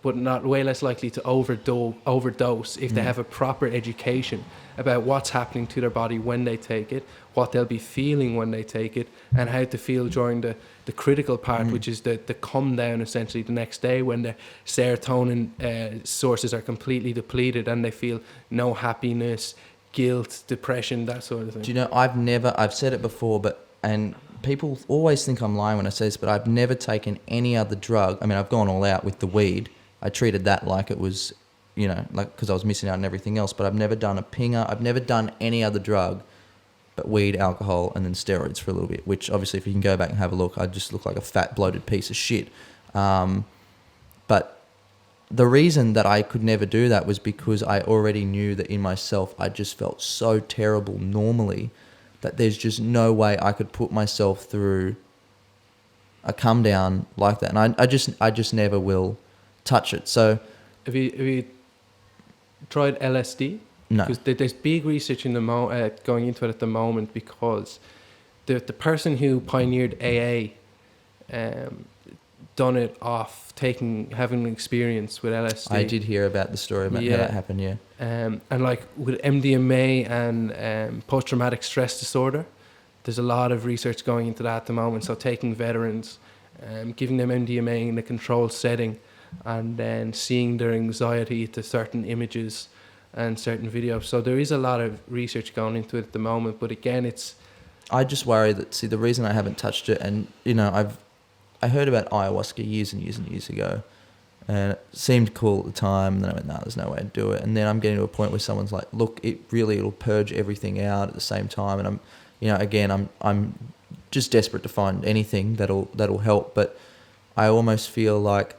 but not way less likely to overdose if they have a proper education about what's happening to their body when they take it, what they'll be feeling when they take it, and how to feel during the critical part, which is the come down essentially the next day when the serotonin sources are completely depleted and they feel no happiness, guilt, depression, that sort of thing. Do you know, I've said it before, and people always think I'm lying when I say this, but I've never taken any other drug. I mean, I've gone all out with the weed. I treated that like it was, you know, like because I was missing out on everything else, but I've never done a pinger. I've never done any other drug but weed, alcohol, and then steroids for a little bit, which obviously if you can go back and have a look, I just look like a fat, bloated piece of shit. But the reason that I could never do that was because I already knew that in myself I just felt so terrible normally that there's just no way I could put myself through a come down like that. And I just never will touch it. So have you tried LSD? No. Because there's big research in going into it at the moment, because the person who pioneered AA done it off having an experience with LSD. I did hear about the story about how that happened, yeah. And like with MDMA and post-traumatic stress disorder, there's a lot of research going into that at the moment. So taking veterans, giving them MDMA in a controlled setting, and then seeing their anxiety to certain images and certain videos. So there is a lot of research going into it at the moment. But again, I just worry that, see, the reason I haven't touched it, and, you know, I heard about ayahuasca years and years and years ago, and it seemed cool at the time, and then I went, no, there's no way to do it. And then I'm getting to a point where someone's like, look, it'll purge everything out at the same time. And I'm, you know, again, I'm just desperate to find anything that'll help. But I almost feel like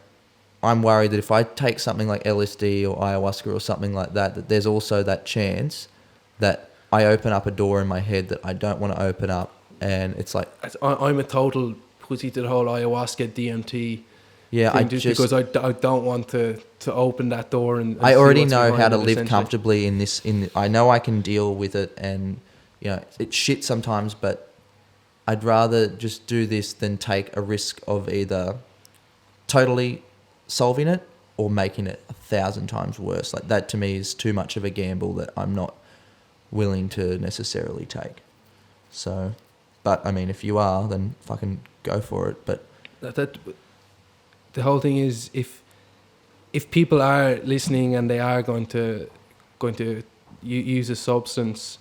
I'm worried that if I take something like LSD or ayahuasca or something like that, that there's also that chance that I open up a door in my head that I don't want to open up. And it's like, I'm a total pussy to the whole ayahuasca DMT. Yeah, thing, because I don't want to open that door. And I already know how to it, live comfortably in this. I know I can deal with it, and you know it's shit sometimes, but I'd rather just do this than take a risk of either totally solving it or making it 1,000 times worse. Like that to me is too much of a gamble that I'm not willing to necessarily take. So, but I mean, if you are, then fucking go for it. But the whole thing is, if people are listening and they are going to use a substance,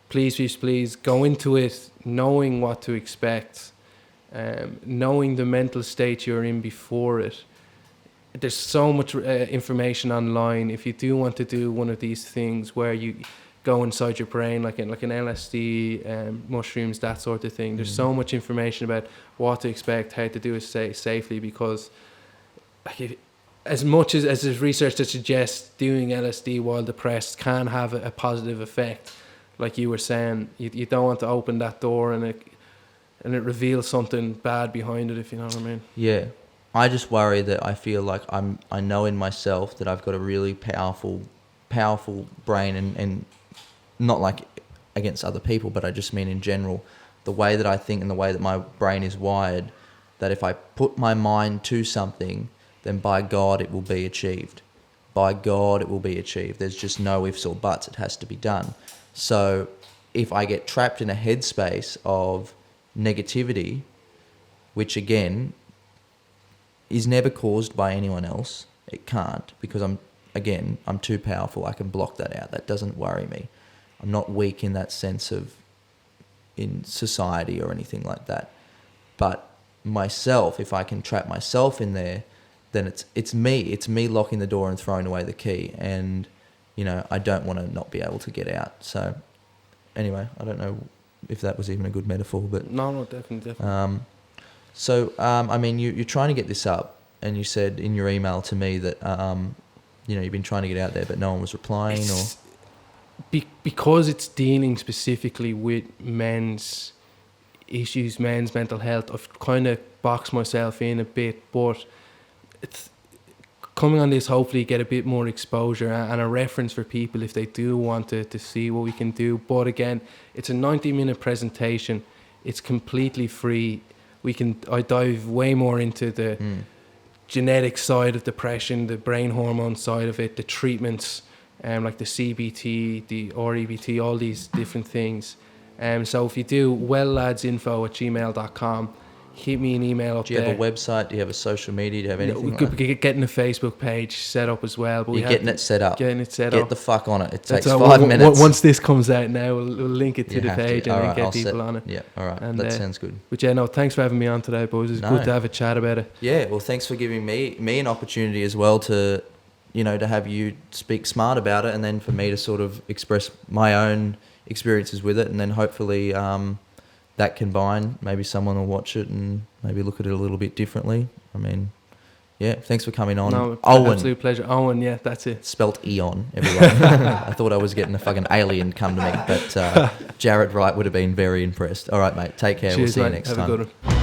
please go into it knowing what to expect, knowing the mental state you're in before it. There's so much information online. If you do want to do one of these things where you go inside your brain, like an LSD, mushrooms, that sort of thing, there's so much information about what to expect, how to do it safely, because like as much as there's research that suggests doing LSD while depressed can have a positive effect, like you were saying, you don't want to open that door and it reveals something bad behind it, if you know what I mean. Yeah. I just worry that I feel like I know in myself that I've got a really powerful brain, and not like against other people, but I just mean in general, the way that I think and the way that my brain is wired, that if I put my mind to something, then by God it will be achieved. By God it will be achieved. There's just no ifs or buts. It has to be done. So if I get trapped in a headspace of negativity, which again is never caused by anyone else, it can't, because I'm too powerful. I can block that out. That doesn't worry me. I'm not weak in that sense of in society or anything like that. But myself, if I can trap myself in there, then it's me locking the door and throwing away the key, and you know I don't want to not be able to get out. So anyway, I don't know if that was even a good metaphor, but no, definitely. So I mean, you're trying to get this up, and you said in your email to me that you've been trying to get out there, but no one was replying, because it's dealing specifically with men's issues, men's mental health. I've kind of boxed myself in a bit, but it's coming on this, hopefully get a bit more exposure and a reference for people if they do want to see what we can do. But again, it's a 90-minute presentation. It's completely free. I dive way more into the genetic side of depression, the brain hormone side of it, the treatments, like the CBT, the REBT, all these different things. So if you do welladsinfo@gmail.com, hit me an email up Do you there. have a website? Do you have a social media? Do you have anything? We could be getting a Facebook page set up as well. But You're getting it set up. Getting it set up. Get the fuck on it. It takes That's 5 minutes. Once this comes out now, we'll link it to You the have to. page and All then right, get I'll people on it. Yeah, all right. And, that sounds good. But yeah, no, thanks for having me on today, boys. It's good to have a chat about it. Yeah, well, thanks for giving me an opportunity as well to, to have you speak smart about it, and then for me to sort of express my own experiences with it, and then hopefully that combined, maybe someone will watch it and maybe look at it a little bit differently. I mean, yeah, thanks for coming on. No, Owen. absolute pleasure. Owen, yeah, that's it. Spelt Eon, everyone. I thought I was getting a fucking alien come to me, but Jared Wright would have been very impressed. All right, mate, take care. Cheers, we'll see mate. you next Have time. a good one.